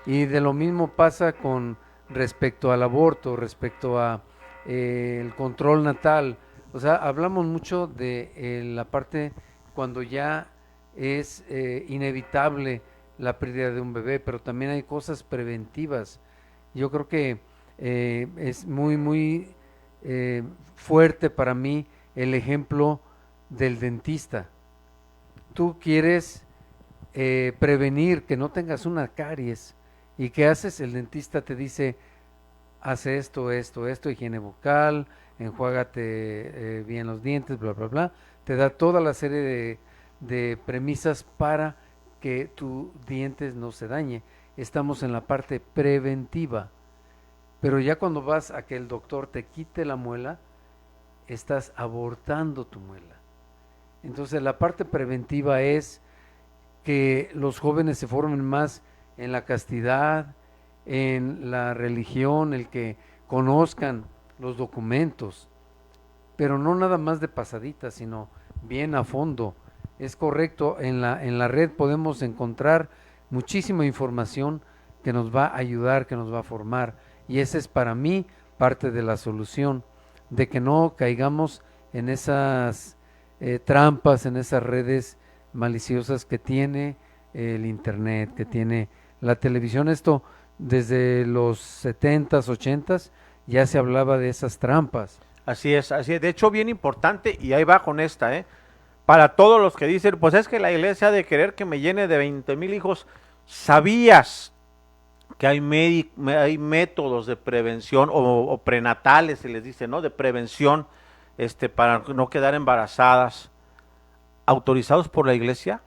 Speaker 2: Y de lo mismo pasa con respecto al aborto, respecto a el control natal. O sea, hablamos mucho de la parte cuando ya es inevitable la pérdida de un bebé, pero también hay cosas preventivas. Yo creo que es muy fuerte para mí el ejemplo del dentista. Tú quieres prevenir que no tengas una caries, ¿y qué haces? El dentista te dice, hace esto, higiene bucal, enjuágate bien los dientes, bla, bla, bla. Te da toda la serie de premisas para que tus dientes no se dañe. Estamos en la parte preventiva, pero ya cuando vas a que el doctor te quite la muela, estás abortando tu muela. Entonces la parte preventiva es que los jóvenes se formen más en la castidad, en la religión, el que conozcan los documentos, pero no nada más de pasadita, sino bien a fondo. Es correcto, en la red podemos encontrar muchísima información que nos va a ayudar, que nos va a formar, y esa es para mí parte de la solución, de que no caigamos en esas trampas, en esas redes maliciosas que tiene el internet, que tiene la televisión. Esto desde los 70s, 80s ya se hablaba de esas trampas.
Speaker 3: Así es. De hecho, bien importante, y ahí va con esta, para todos los que dicen, pues es que la iglesia ha de querer que me llene de 20,000 hijos. ¿Sabías que hay métodos de prevención o prenatales, se les dice, ¿no? De prevención, para no quedar embarazadas, autorizados por la iglesia?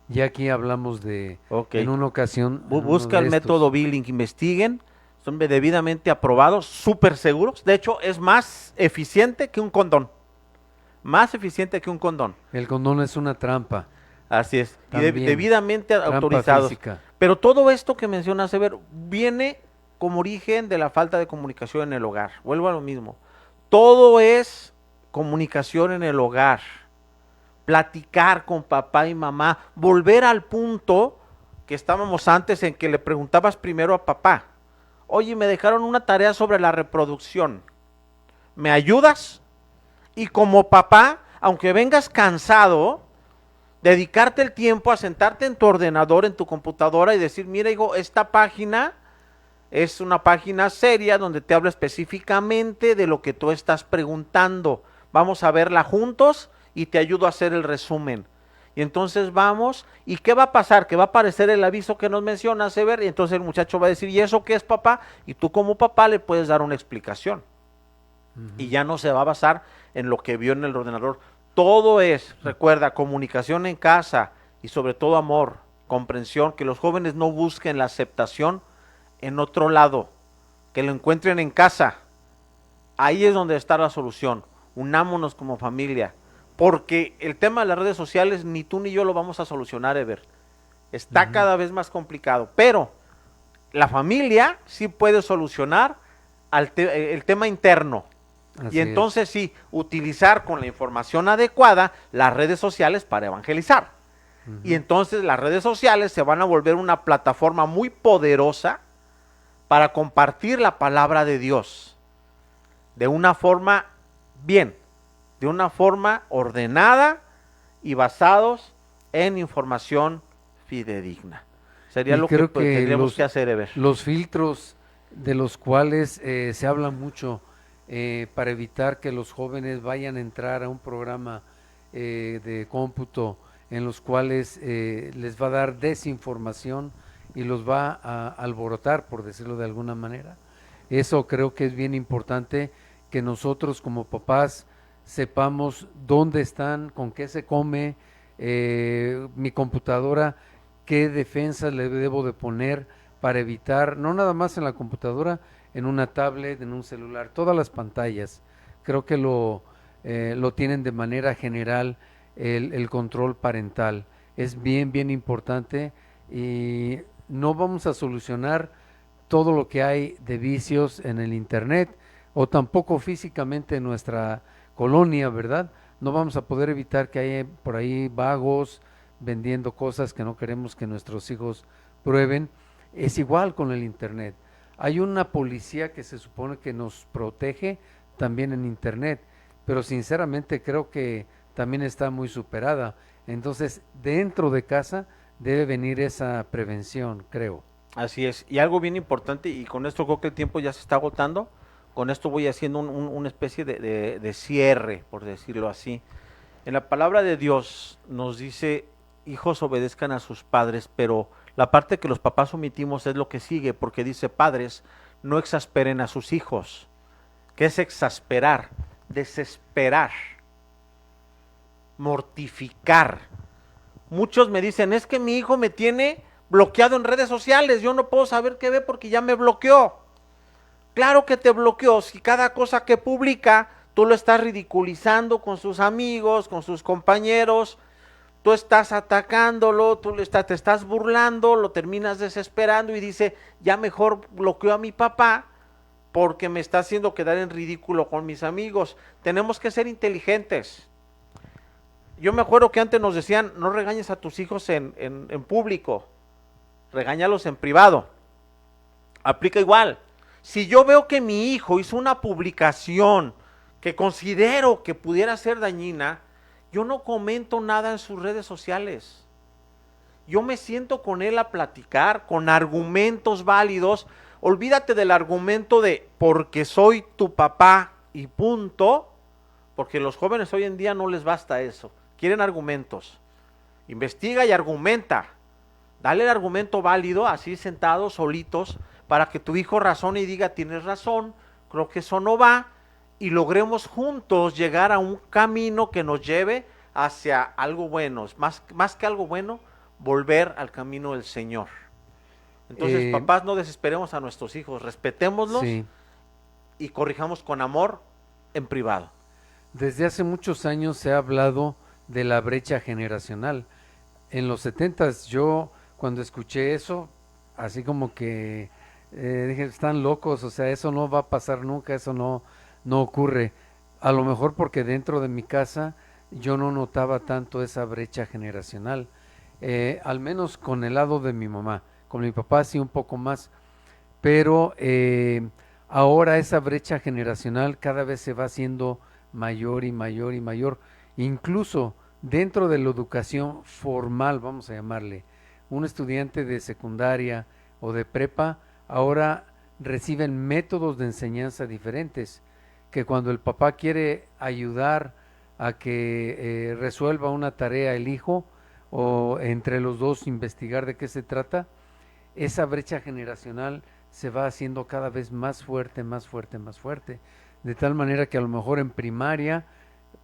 Speaker 2: Ya aquí hablamos de, en una ocasión.
Speaker 3: Busca el método Billing, investiguen, son debidamente aprobados, súper seguros. De hecho, es más eficiente que un condón. Más eficiente que un condón.
Speaker 2: El condón es una trampa.
Speaker 3: Así es, también, y debidamente autorizados.
Speaker 2: Física.
Speaker 3: Pero todo esto que mencionas, Ever, viene como origen de la falta de comunicación en el hogar. Vuelvo a lo mismo. Todo es comunicación en el hogar. Platicar con papá y mamá, volver al punto que estábamos antes en que le preguntabas primero a papá, oye, me dejaron una tarea sobre la reproducción, ¿me ayudas? Y como papá, aunque vengas cansado, dedicarte el tiempo a sentarte en tu ordenador, en tu computadora y decir, mira hijo, esta página es una página seria donde te habla específicamente de lo que tú estás preguntando. Vamos a verla juntos y te ayudo a hacer el resumen. Y entonces vamos, ¿y qué va a pasar? Que va a aparecer el aviso que nos mencionas, Ever, y entonces el muchacho va a decir, ¿y eso qué es, papá? Y tú como papá le puedes dar una explicación. Y ya no se va a basar en lo que vio en el ordenador. Todo es, recuerda, comunicación en casa y sobre todo amor, comprensión, que los jóvenes no busquen la aceptación en otro lado, que lo encuentren en casa. Ahí es donde está la solución. Unámonos como familia, porque el tema de las redes sociales ni tú ni yo lo vamos a solucionar, Ever. Está cada vez más complicado, pero la familia sí puede solucionar el tema interno.
Speaker 2: Así
Speaker 3: Y entonces sí, utilizar con la información adecuada las redes sociales para evangelizar. Y entonces las redes sociales se van a volver una plataforma muy poderosa para compartir la palabra de Dios de una forma bien, de una forma ordenada y basados en información fidedigna. Sería
Speaker 2: Y
Speaker 3: lo que
Speaker 2: creo que
Speaker 3: tendríamos que hacer, Ever.
Speaker 2: los filtros de los cuales se habla mucho para evitar que los jóvenes vayan a entrar a un programa de cómputo en los cuales les va a dar desinformación y los va a alborotar, por decirlo de alguna manera. Eso creo que es bien importante, que nosotros como papás sepamos dónde están, con qué se come, mi computadora, qué defensas le debo de poner para evitar, no nada más en la computadora, en una tablet, en un celular, todas las pantallas. Creo que lo tienen de manera general el control parental. Es bien, bien importante y no vamos a solucionar todo lo que hay de vicios en el internet o tampoco físicamente en nuestra colonia, ¿verdad? No vamos a poder evitar que haya por ahí vagos vendiendo cosas que no queremos que nuestros hijos prueben. Es igual con el internet. Hay una policía que se supone que nos protege también en internet, pero sinceramente creo que también está muy superada. Entonces, dentro de casa debe venir esa prevención, creo.
Speaker 3: Así es, y algo bien importante, y con esto creo que el tiempo ya se está agotando, con esto voy haciendo una especie de cierre, por decirlo así. En la palabra de Dios nos dice, hijos obedezcan a sus padres, pero la parte que los papás omitimos es lo que sigue, porque dice, padres, no exasperen a sus hijos. ¿Qué es exasperar? Desesperar, mortificar. Muchos me dicen, es que mi hijo me tiene bloqueado en redes sociales, yo no puedo saber qué ve porque ya me bloqueó. Claro que te bloqueó, si cada cosa que publica tú lo estás ridiculizando con sus amigos, con sus compañeros, tú estás atacándolo, te estás burlando, lo terminas desesperando y dice, ya mejor bloqueo a mi papá porque me está haciendo quedar en ridículo con mis amigos. Tenemos que ser inteligentes. Yo me acuerdo que antes nos decían, no regañes a tus hijos en público, regáñalos en privado. Aplica igual. Si yo veo que mi hijo hizo una publicación que considero que pudiera ser dañina, yo no comento nada en sus redes sociales. Yo me siento con él a platicar, con argumentos válidos. Olvídate del argumento de porque soy tu papá y punto, porque los jóvenes hoy en día no les basta eso. Quieren argumentos. Investiga y argumenta. Dale el argumento válido, así sentados, solitos, para que tu hijo razone y diga, tienes razón, creo que eso no va, y logremos juntos llegar a un camino que nos lleve hacia algo bueno, más que algo bueno, volver al camino del Señor. Entonces, papás, no desesperemos a nuestros hijos, respetémoslos
Speaker 2: Sí.
Speaker 3: y corrijamos con amor en privado.
Speaker 2: Desde hace muchos años se ha hablado de la brecha generacional. En los 70s yo cuando escuché eso, así como que dije, están locos, o sea, eso no va a pasar nunca, eso no ocurre. A lo mejor porque dentro de mi casa yo no notaba tanto esa brecha generacional. al menos con el lado de mi mamá. Con mi papá sí un poco más, pero ahora esa brecha generacional cada vez se va haciendo mayor y mayor y mayor, incluso dentro de la educación formal, vamos a llamarle, un estudiante de secundaria o de prepa ahora reciben métodos de enseñanza diferentes, que cuando el papá quiere ayudar a que resuelva una tarea el hijo, o entre los dos investigar de qué se trata, esa brecha generacional se va haciendo cada vez más fuerte, más fuerte, más fuerte, de tal manera que a lo mejor en primaria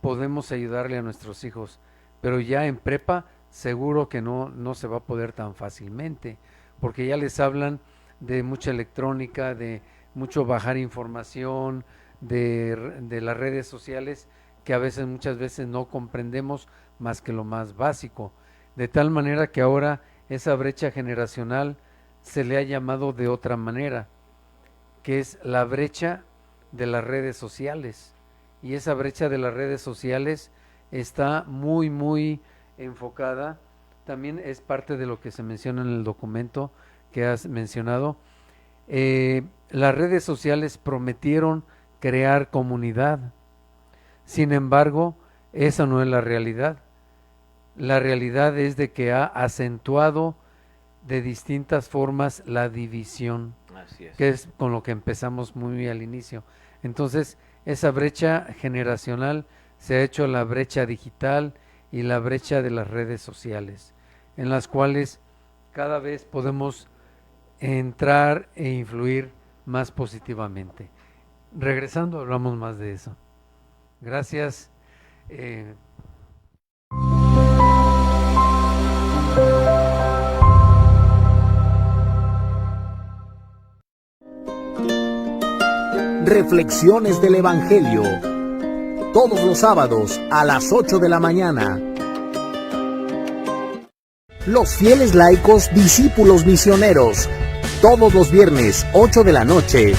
Speaker 2: podemos ayudarle a nuestros hijos, pero ya en prepa seguro que no se va a poder tan fácilmente, porque ya les hablan de mucha electrónica, de mucho bajar información, de las redes sociales, que a veces, muchas veces no comprendemos más que lo más básico, de tal manera que ahora esa brecha generacional se le ha llamado de otra manera, que es la brecha de las redes sociales. Y esa brecha de las redes sociales está muy, muy enfocada. También es parte de lo que se menciona en el documento que has mencionado. Las redes sociales prometieron crear comunidad. Sin embargo, esa no es la realidad. La realidad es de que ha acentuado de distintas formas la división,
Speaker 3: Así es.
Speaker 2: que es con lo que empezamos muy al inicio. Entonces, esa brecha generacional se ha hecho la brecha digital y la brecha de las redes sociales, en las cuales cada vez podemos entrar e influir más positivamente. Regresando, hablamos más de eso. Gracias.
Speaker 1: Reflexiones del Evangelio. Todos los sábados a las 8 de la mañana. Los fieles laicos discípulos misioneros. Todos los viernes 8 de la noche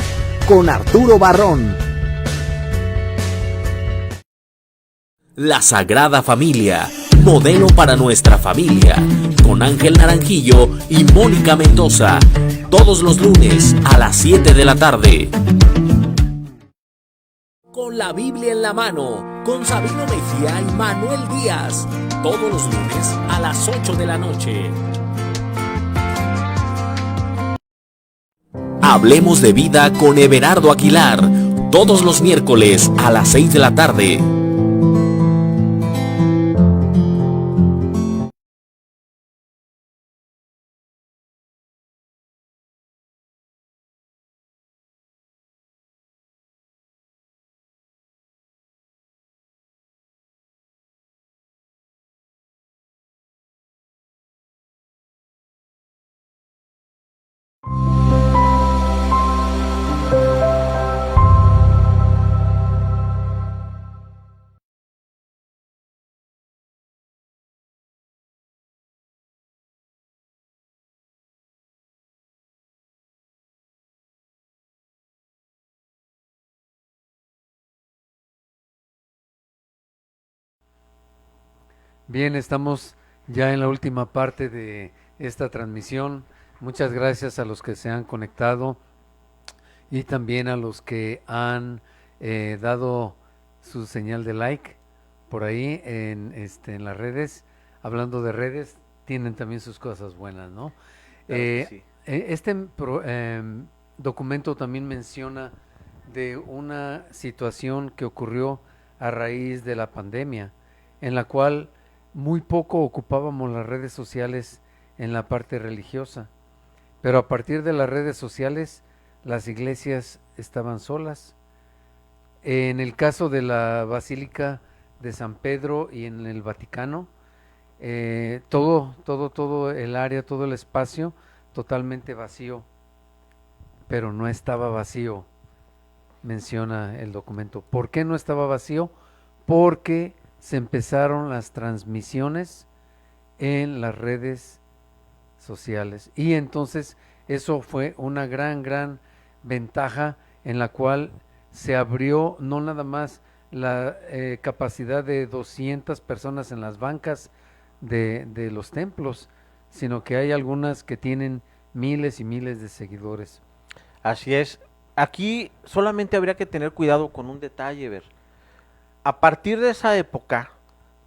Speaker 1: con Arturo Barrón. La Sagrada Familia. Modelo para nuestra familia. Con Ángel Naranjillo y Mónica Mendoza. Todos los lunes a las 7 de la tarde. Con la Biblia en la mano, con Sabino Mejía y Manuel Díaz, todos los lunes a las 8 de la noche. Hablemos de vida con Everardo Aguilar, todos los miércoles a las 6 de la tarde.
Speaker 2: Bien, estamos ya en la última parte de esta transmisión. Muchas gracias a los que se han conectado y también a los que han dado su señal de like por ahí en las redes. Hablando de redes, tienen también sus cosas buenas, ¿no?
Speaker 3: Claro que sí.
Speaker 2: Este documento también menciona de una situación que ocurrió a raíz de la pandemia, en la cual muy poco ocupábamos las redes sociales en la parte religiosa, pero a partir de las redes sociales las iglesias estaban solas. En el caso de la Basílica de San Pedro y en el Vaticano, todo el área, todo el espacio totalmente vacío, pero no estaba vacío, menciona el documento. ¿Por qué no estaba vacío? Porque se empezaron las transmisiones en las redes sociales y entonces eso fue una gran ventaja en la cual se abrió no nada más la capacidad de 200 personas en las bancas de los templos, sino que hay algunas que tienen miles y miles de seguidores.
Speaker 3: Así es. Aquí solamente habría que tener cuidado con un detalle, ver. A partir de esa época,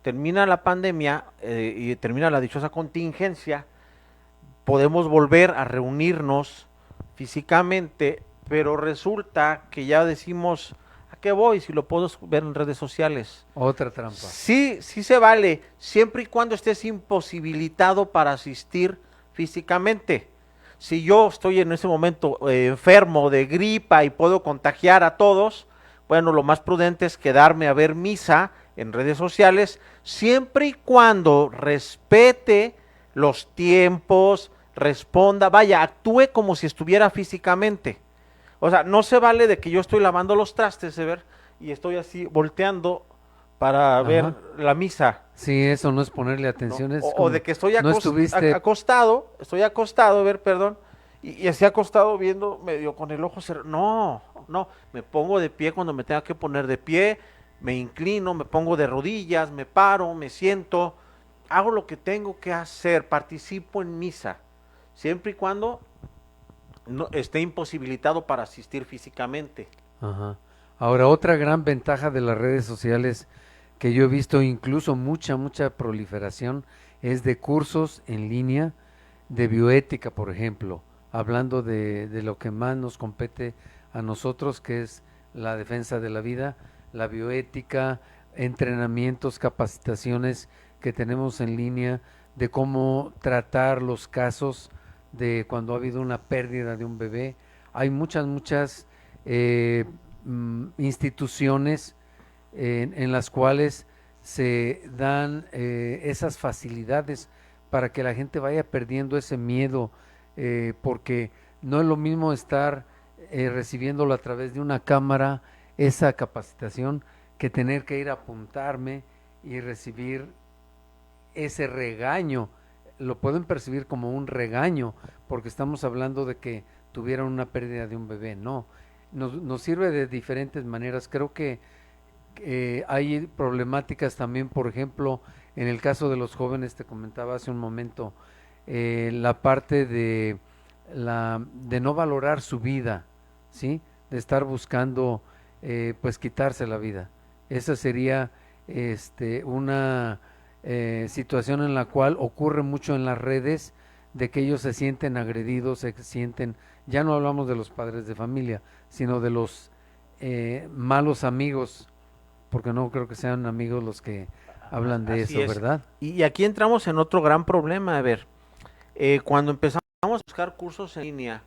Speaker 3: termina la pandemia y termina la dichosa contingencia, podemos volver a reunirnos físicamente, pero resulta que ya decimos, ¿a qué voy? Si lo puedo ver en redes sociales.
Speaker 2: Otra trampa.
Speaker 3: Sí, sí se vale, siempre y cuando estés imposibilitado para asistir físicamente. Si yo estoy en ese momento enfermo de gripa y puedo contagiar a todos, bueno, lo más prudente es quedarme a ver misa en redes sociales, siempre y cuando respete los tiempos, responda, vaya, actúe como si estuviera físicamente. O sea, no se vale de que yo estoy lavando los trastes, ver, y estoy así volteando para ver
Speaker 2: Ajá.
Speaker 3: la misa.
Speaker 2: Sí, eso no es ponerle
Speaker 3: ¿No?
Speaker 2: atención, es
Speaker 3: O
Speaker 2: como
Speaker 3: de que estoy
Speaker 2: no estuviste.
Speaker 3: acostado, ver, perdón, y así acostado viendo medio con el ojo cerrado. No, no, me pongo de pie cuando me tenga que poner de pie, me inclino, me pongo de rodillas, me paro, me siento, hago lo que tengo que hacer, participo en misa, siempre y cuando no esté imposibilitado para asistir físicamente.
Speaker 2: Ajá. Ahora, otra gran ventaja de las redes sociales que yo he visto incluso mucha proliferación es de cursos en línea de bioética, por ejemplo, hablando de lo que más nos compete a nosotros, que es la defensa de la vida, la bioética, entrenamientos, capacitaciones que tenemos en línea de cómo tratar los casos de cuando ha habido una pérdida de un bebé. Hay muchas eh, instituciones en las cuales se dan esas facilidades para que la gente vaya perdiendo ese miedo, porque no es lo mismo estar recibiéndolo a través de una cámara, esa capacitación, que tener que ir a apuntarme y recibir ese regaño. Lo pueden percibir como un regaño, porque estamos hablando de que tuvieron una pérdida de un bebé. No, nos sirve de diferentes maneras. Creo que hay problemáticas también, por ejemplo, en el caso de los jóvenes, te comentaba hace un momento, la parte de no valorar su vida, ¿sí? De estar buscando, pues, quitarse la vida. Esa sería una situación en la cual ocurre mucho en las redes, de que ellos se sienten agredidos, se sienten, ya no hablamos de los padres de familia, sino de los malos amigos, porque no creo que sean amigos los que hablan de
Speaker 3: Así
Speaker 2: eso,
Speaker 3: es.
Speaker 2: ¿verdad?
Speaker 3: Y aquí entramos en otro gran problema, a ver, cuando empezamos a buscar cursos en línea,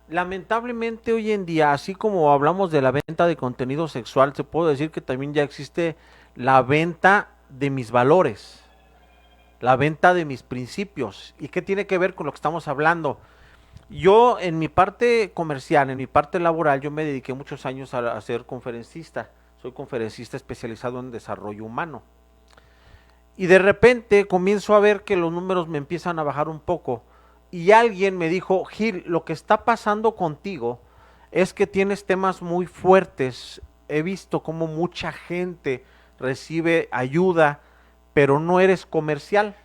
Speaker 3: lamentablemente hoy en día, así como hablamos de la venta de contenido sexual, se puede decir que también ya existe la venta de mis valores, la venta de mis principios. ¿Y qué tiene que ver con lo que estamos hablando? Yo en mi parte comercial, en mi parte laboral, yo me dediqué muchos años a ser conferencista. Soy conferencista especializado en desarrollo humano. Y de repente comienzo a ver que los números me empiezan a bajar un poco. Y alguien me dijo, Gil, lo que está pasando contigo es que tienes temas muy fuertes. He visto cómo mucha gente recibe ayuda, pero no eres comercial.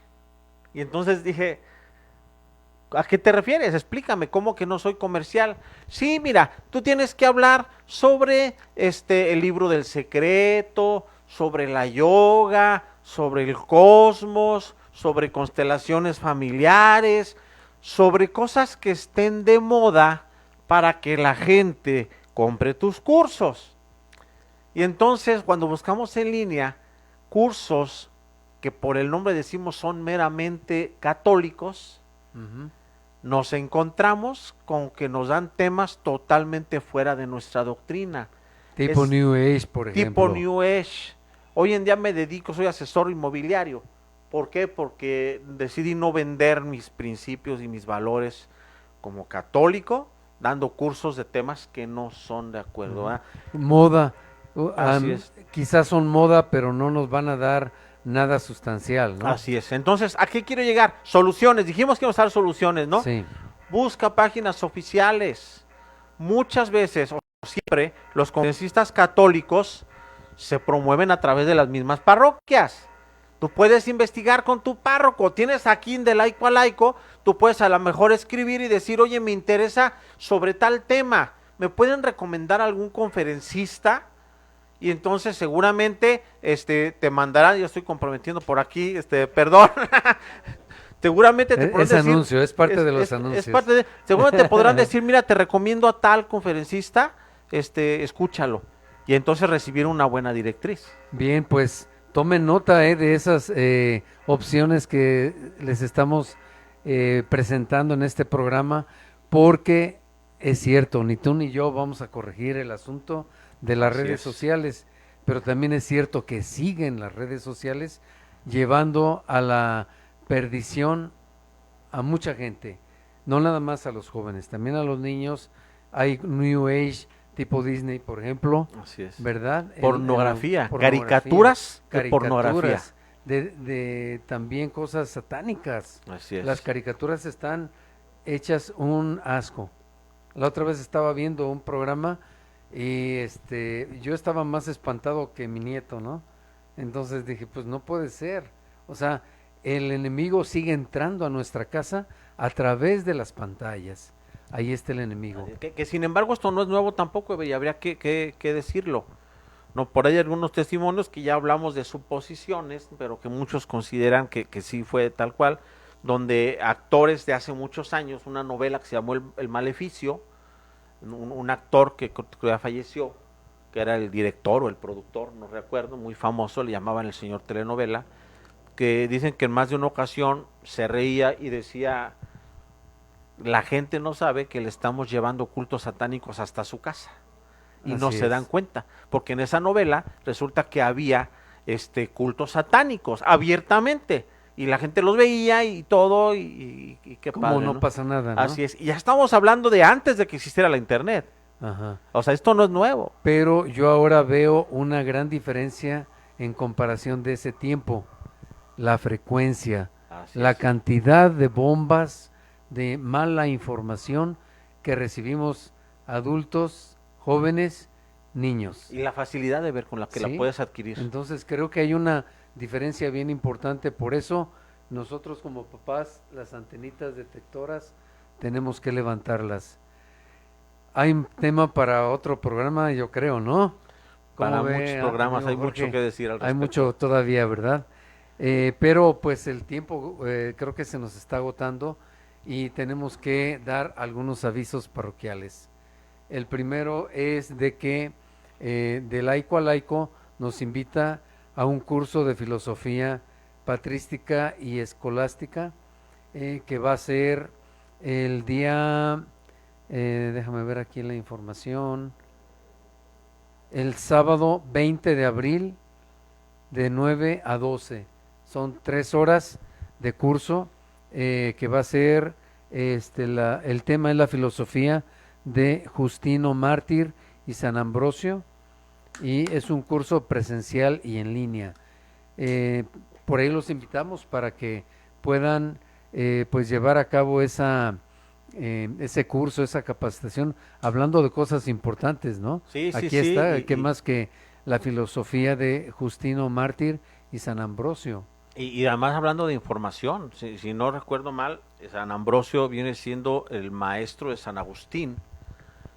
Speaker 3: Y entonces dije, ¿a qué te refieres? Explícame, ¿cómo que no soy comercial? Sí, mira, tú tienes que hablar sobre el libro del secreto, sobre la yoga, sobre el cosmos, sobre constelaciones familiares, sobre cosas que estén de moda para que la gente compre tus cursos. Y entonces, cuando buscamos en línea cursos que por el nombre decimos son meramente católicos,
Speaker 2: Ujú.
Speaker 3: nos encontramos con que nos dan temas totalmente fuera de nuestra doctrina.
Speaker 2: Tipo
Speaker 3: Es
Speaker 2: New Age, por
Speaker 3: tipo
Speaker 2: ejemplo.
Speaker 3: New Age. Hoy en día me dedico, soy asesor inmobiliario. ¿Por qué? Porque decidí no vender mis principios y mis valores como católico, dando cursos de temas que no son de acuerdo.
Speaker 2: Ujú.
Speaker 3: ¿Verdad?
Speaker 2: Moda,
Speaker 3: Así es.
Speaker 2: quizás son moda, pero no nos van a dar nada sustancial, ¿no?
Speaker 3: Así es. Entonces, ¿a qué quiero llegar? Soluciones. Dijimos que íbamos a dar soluciones, ¿no?
Speaker 2: Sí.
Speaker 3: Busca páginas oficiales. Muchas veces, o siempre, los conferencistas católicos se promueven a través de las mismas parroquias. Tú puedes investigar con tu párroco, tienes aquí de laico a laico, tú puedes a lo mejor escribir y decir, oye, me interesa sobre tal tema, ¿me pueden recomendar algún conferencista? Y entonces seguramente te mandarán, yo estoy comprometiendo por aquí, perdón, seguramente te podrán
Speaker 2: Es
Speaker 3: decir,
Speaker 2: anuncio, es parte de los anuncios.
Speaker 3: Seguramente te podrán decir, mira, te recomiendo a tal conferencista, escúchalo. Y entonces recibir una buena directriz.
Speaker 2: Bien, pues tomen nota de esas opciones que les estamos presentando en este programa, porque es cierto, ni tú ni yo vamos a corregir el asunto de las
Speaker 3: Así
Speaker 2: redes
Speaker 3: es.
Speaker 2: sociales, pero también es cierto que siguen las redes sociales llevando a la perdición a mucha gente, no nada más a los jóvenes, también a los niños. Hay New Age tipo Disney, por ejemplo,
Speaker 3: Así es.
Speaker 2: ¿verdad?
Speaker 3: Pornografía, caricaturas de pornografía.
Speaker 2: De también cosas satánicas.
Speaker 3: Así es.
Speaker 2: Las caricaturas están hechas un asco. La otra vez estaba viendo un programa y yo estaba más espantado que mi nieto, ¿no? Entonces dije, pues no puede ser. O sea, el enemigo sigue entrando a nuestra casa a través de las pantallas. Ahí está el enemigo.
Speaker 3: Que sin embargo esto no es nuevo tampoco, y habría que decirlo. No, por ahí hay algunos testimonios que ya hablamos de suposiciones, pero que muchos consideran que sí fue tal cual, donde actores de hace muchos años, una novela que se llamó El Maleficio, un actor que ya falleció, que era el director o el productor, no recuerdo, muy famoso, le llamaban el señor telenovela, que dicen que en más de una ocasión se reía y decía, la gente no sabe que le estamos llevando cultos satánicos hasta su casa y no se dan cuenta, porque en esa novela resulta que había cultos satánicos abiertamente y la gente los veía y todo y qué
Speaker 2: Como
Speaker 3: padre,
Speaker 2: no pasa nada, ¿no?
Speaker 3: Así es, y ya estamos hablando de antes de que existiera la internet.
Speaker 2: Ajá.
Speaker 3: O sea, esto no es nuevo.
Speaker 2: Pero yo ahora veo una gran diferencia en comparación de ese tiempo. La frecuencia,
Speaker 3: Así
Speaker 2: la
Speaker 3: es.
Speaker 2: cantidad de bombas, de mala información que recibimos adultos, jóvenes, niños.
Speaker 3: Y la facilidad de ver con la que la
Speaker 2: Sí.
Speaker 3: puedes adquirir.
Speaker 2: Entonces creo que hay una diferencia bien importante, por eso nosotros como papás, las antenitas detectoras, tenemos que levantarlas. Hay un tema para otro programa, yo creo, ¿no? ¿Cómo
Speaker 3: Para
Speaker 2: ve,
Speaker 3: muchos programas hay
Speaker 2: amigo Jorge?
Speaker 3: mucho que decir al
Speaker 2: Hay
Speaker 3: respecto.
Speaker 2: mucho todavía, ¿verdad? Pero pues el tiempo creo que se nos está agotando y tenemos que dar algunos avisos parroquiales. El primero es de que de laico a laico nos invita a un curso de filosofía patrística y escolástica que va a ser el día, déjame ver aquí la información, el sábado 20 de abril de 9 a 12. Son 3 horas de curso que va a ser, el tema es la filosofía de Justino Mártir y San Ambrosio, y es un curso presencial y en línea. Por ahí los invitamos para que puedan pues llevar a cabo ese curso, esa capacitación, hablando de cosas importantes, ¿no?
Speaker 3: Sí, sí,
Speaker 2: Aquí
Speaker 3: sí,
Speaker 2: está,
Speaker 3: y-
Speaker 2: ¿qué
Speaker 3: y-
Speaker 2: más que la filosofía de Justino Mártir y San Ambrosio?
Speaker 3: Y además hablando de información, si no recuerdo mal, San Ambrosio viene siendo el maestro de San Agustín,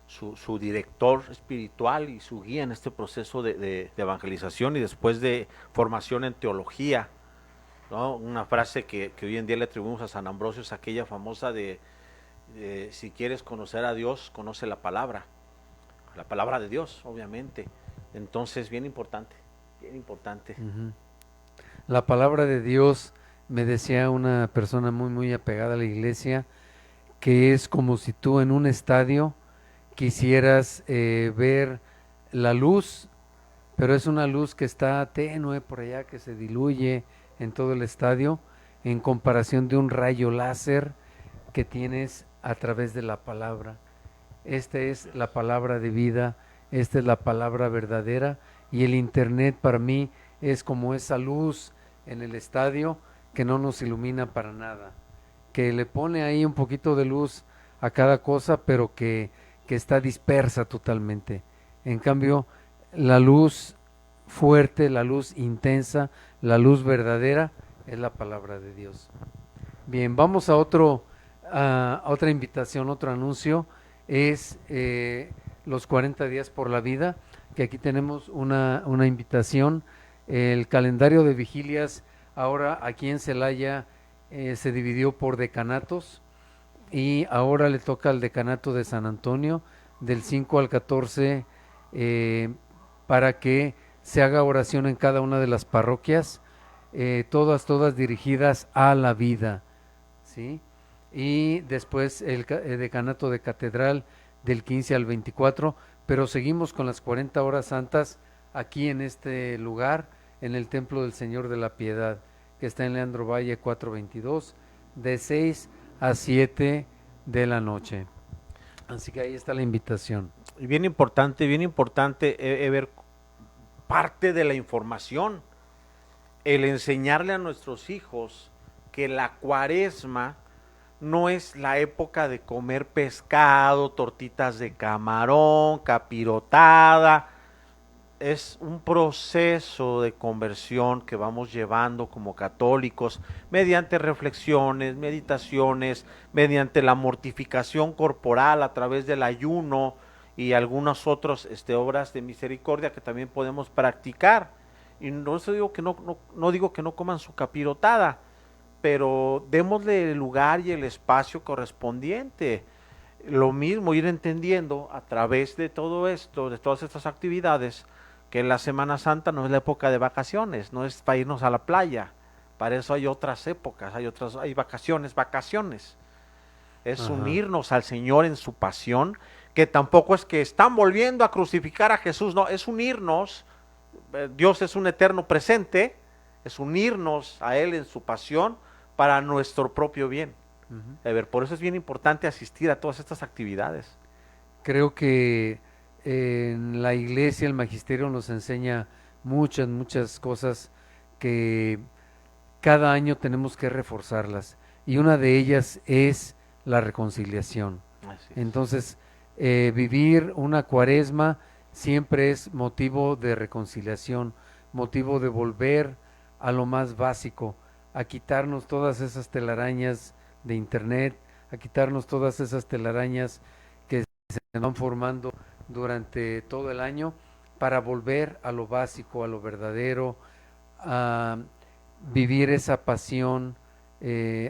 Speaker 3: su director espiritual y su guía en este proceso de evangelización y después de formación en teología, ¿no? Una frase que hoy en día le atribuimos a San Ambrosio es aquella famosa de si quieres conocer a Dios, conoce la palabra de Dios, obviamente. Entonces, bien importante, bien importante.
Speaker 2: Ujú. La palabra de Dios, me decía una persona muy, muy apegada a la iglesia, que es como si tú en un estadio quisieras ver la luz, pero es una luz que está tenue por allá, que se diluye en todo el estadio, en comparación de un rayo láser que tienes a través de la palabra. Esta es la palabra de vida, esta es la palabra verdadera, y el internet para mí es como esa luz en el estadio que no nos ilumina para nada, que le pone ahí un poquito de luz a cada cosa, pero que está dispersa totalmente. En cambio, la luz fuerte, la luz intensa, la luz verdadera es la palabra de Dios. Bien, vamos a otra invitación, otro anuncio, es los 40 días por la vida, que aquí tenemos una invitación. El calendario de vigilias ahora aquí en Celaya se dividió por decanatos y ahora le toca al decanato de San Antonio del 5 al 14 para que se haga oración en cada una de las parroquias, todas dirigidas a la vida, ¿sí? Y después el decanato de catedral del 15 al 24, pero seguimos con las 40 horas santas aquí en este lugar, en el Templo del Señor de la Piedad, que está en Leandro Valle 422, de 6 a 7 de la noche. Así que ahí está la invitación.
Speaker 3: Y bien importante, ver parte de la información, el enseñarle a nuestros hijos que la cuaresma no es la época de comer pescado, tortitas de camarón, capirotada. Es un proceso de conversión que vamos llevando como católicos mediante reflexiones, meditaciones, mediante la mortificación corporal a través del ayuno y algunas otras obras de misericordia que también podemos practicar. Y no digo que no digo que no coman su capirotada, pero démosle el lugar y el espacio correspondiente. Lo mismo, ir entendiendo a través de todo esto, de todas estas actividades, que la Semana Santa no es la época de vacaciones, no es para irnos a la playa. Para eso hay otras épocas, hay vacaciones. Es
Speaker 2: Ajá.
Speaker 3: unirnos al Señor en su pasión, que tampoco es que están volviendo a crucificar a Jesús, no, es unirnos. Dios es un eterno presente, es unirnos a Él en su pasión para nuestro propio bien. A ver, por eso es bien importante asistir a todas estas actividades.
Speaker 2: Creo que en la iglesia el magisterio nos enseña muchas cosas que cada año tenemos que reforzarlas y una de ellas es la reconciliación.
Speaker 3: Así es.
Speaker 2: Entonces, vivir una cuaresma siempre es motivo de reconciliación, motivo de volver a lo más básico, a quitarnos todas esas telarañas de internet, a quitarnos todas esas telarañas que se van formando durante todo el año para volver a lo básico, a lo verdadero, a vivir esa pasión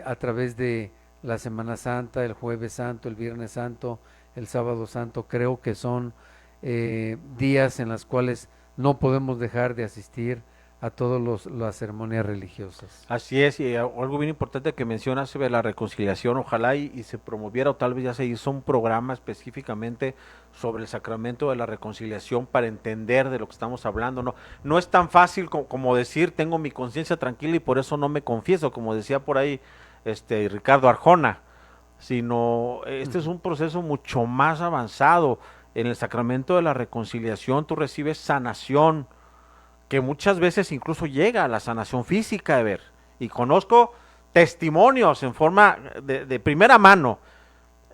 Speaker 2: a través de la Semana Santa, el Jueves Santo, el Viernes Santo, el Sábado Santo. Creo que son días en los cuales no podemos dejar de asistir a todas las ceremonias religiosas.
Speaker 3: Así es, y algo bien importante que mencionas sobre la reconciliación, ojalá y se promoviera o tal vez ya se hizo un programa específicamente sobre el sacramento de la reconciliación para entender de lo que estamos hablando. No es tan fácil como decir tengo mi conciencia tranquila y por eso no me confieso, como decía por ahí Ricardo Arjona, sino este es un proceso mucho más avanzado. En el sacramento de la reconciliación tú recibes sanación, que muchas veces incluso llega a la sanación física, de ver. Y conozco testimonios en forma de primera mano,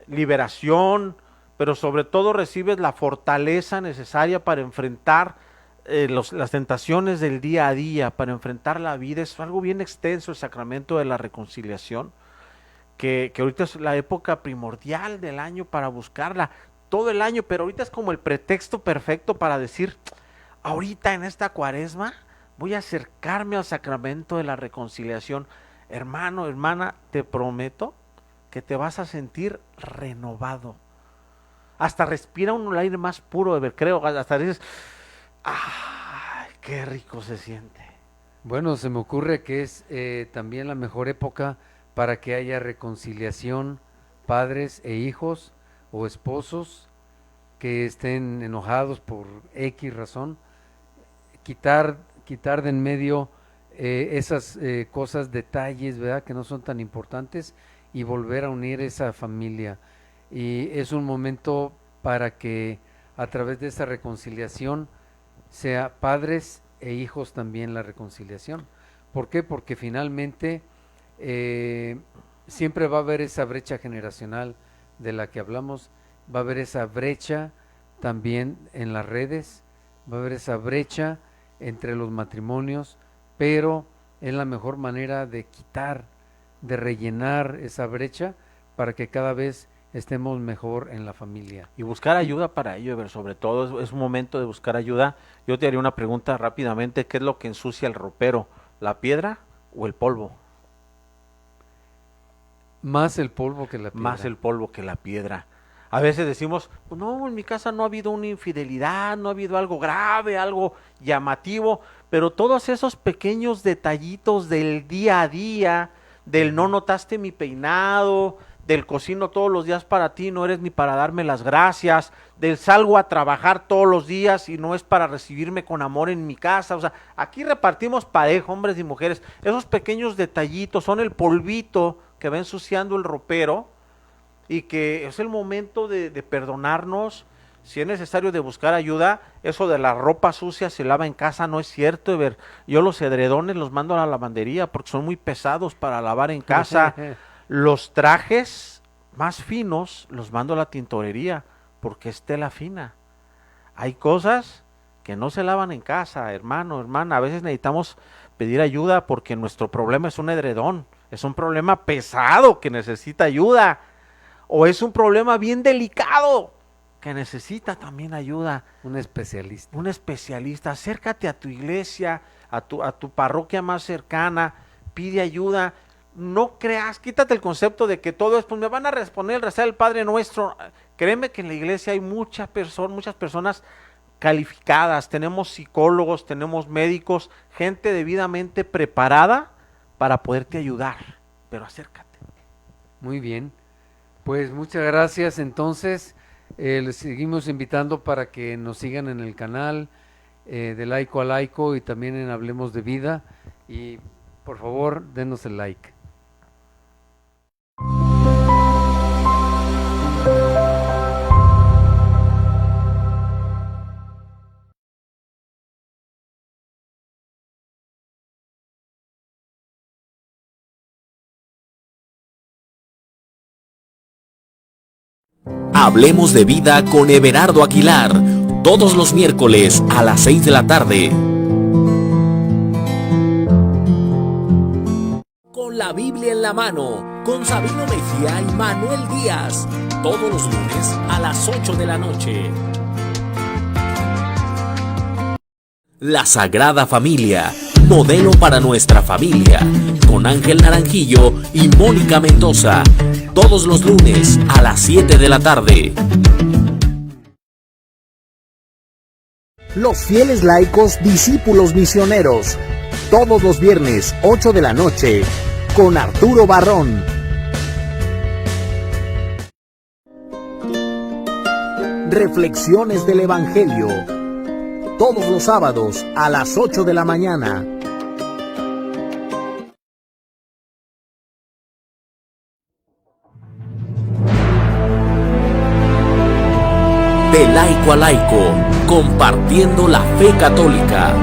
Speaker 3: liberación, pero sobre todo recibes la fortaleza necesaria para enfrentar las tentaciones del día a día, para enfrentar la vida. Es algo bien extenso el sacramento de la reconciliación, que ahorita es la época primordial del año para buscarla, todo el año, pero ahorita es como el pretexto perfecto para decir, ahorita en esta cuaresma voy a acercarme al sacramento de la reconciliación. Hermano, hermana, te prometo que te vas a sentir renovado. Hasta respira un aire más puro, de ver, creo, hasta dices, ¡ay, qué rico se siente!
Speaker 2: Bueno, se me ocurre que es también la mejor época para que haya reconciliación, padres e hijos o esposos que estén enojados por X razón, quitar de en medio esas cosas, detalles, ¿verdad? Que no son tan importantes y volver a unir esa familia. Y es un momento para que a través de esa reconciliación sea padres e hijos también la reconciliación. ¿Por qué? Porque finalmente siempre va a haber esa brecha generacional de la que hablamos, va a haber esa brecha también en las redes, va a haber esa brecha entre los matrimonios, pero es la mejor manera de quitar, de rellenar esa brecha para que cada vez estemos mejor en la familia.
Speaker 3: Y buscar ayuda para ello, Ever, sobre todo es un momento de buscar ayuda. Yo te haría una pregunta rápidamente, ¿qué es lo que ensucia el ropero? ¿La piedra o el polvo?
Speaker 2: Más el polvo que la piedra.
Speaker 3: Más el polvo que la piedra. A veces decimos, pues no, en mi casa no ha habido una infidelidad, no ha habido algo grave, algo llamativo, pero todos esos pequeños detallitos del día a día, del no notaste mi peinado, del cocino todos los días para ti, no eres ni para darme las gracias, del salgo a trabajar todos los días y no es para recibirme con amor en mi casa. O sea, aquí repartimos parejo, hombres y mujeres. Esos pequeños detallitos son el polvito que va ensuciando el ropero y que es el momento de perdonarnos. Si es necesario de buscar ayuda, eso de la ropa sucia se lava en casa no es cierto. Ever. Yo los edredones los mando a la lavandería porque son muy pesados para lavar en casa. Los trajes más finos los mando a la tintorería porque es tela fina. Hay cosas que no se lavan en casa, hermano, hermana. A veces necesitamos pedir ayuda porque nuestro problema es un edredón. Es un problema pesado que necesita ayuda. O es un problema bien delicado que necesita también ayuda.
Speaker 2: Un especialista.
Speaker 3: Un especialista. Acércate a tu iglesia, a tu parroquia más cercana. Pide ayuda. No creas, quítate el concepto de que todo es, pues me van a responder el rezar del Padre Nuestro. Créeme que en la iglesia hay muchas personas calificadas, tenemos psicólogos, tenemos médicos, gente debidamente preparada para poderte ayudar, pero acércate.
Speaker 2: Muy bien, pues muchas gracias. Entonces, les seguimos invitando para que nos sigan en el canal de Laico a Laico y también en Hablemos de Vida. Y por favor, denos el like.
Speaker 1: Hablemos de Vida con Everardo Aguilar, todos los miércoles a las 6 de la tarde. Con la Biblia en la mano, con Sabino Mejía y Manuel Díaz, todos los lunes a las 8 de la noche. La Sagrada Familia, modelo para nuestra familia, con Ángel Naranjillo y Mónica Mendoza, todos los lunes a las 7 de la tarde.
Speaker 4: Los fieles laicos discípulos misioneros, todos los viernes 8 de la noche, con Arturo Barrón. Reflexiones del Evangelio, todos los sábados a las 8 de la mañana.
Speaker 1: De laico a laico, compartiendo la fe católica.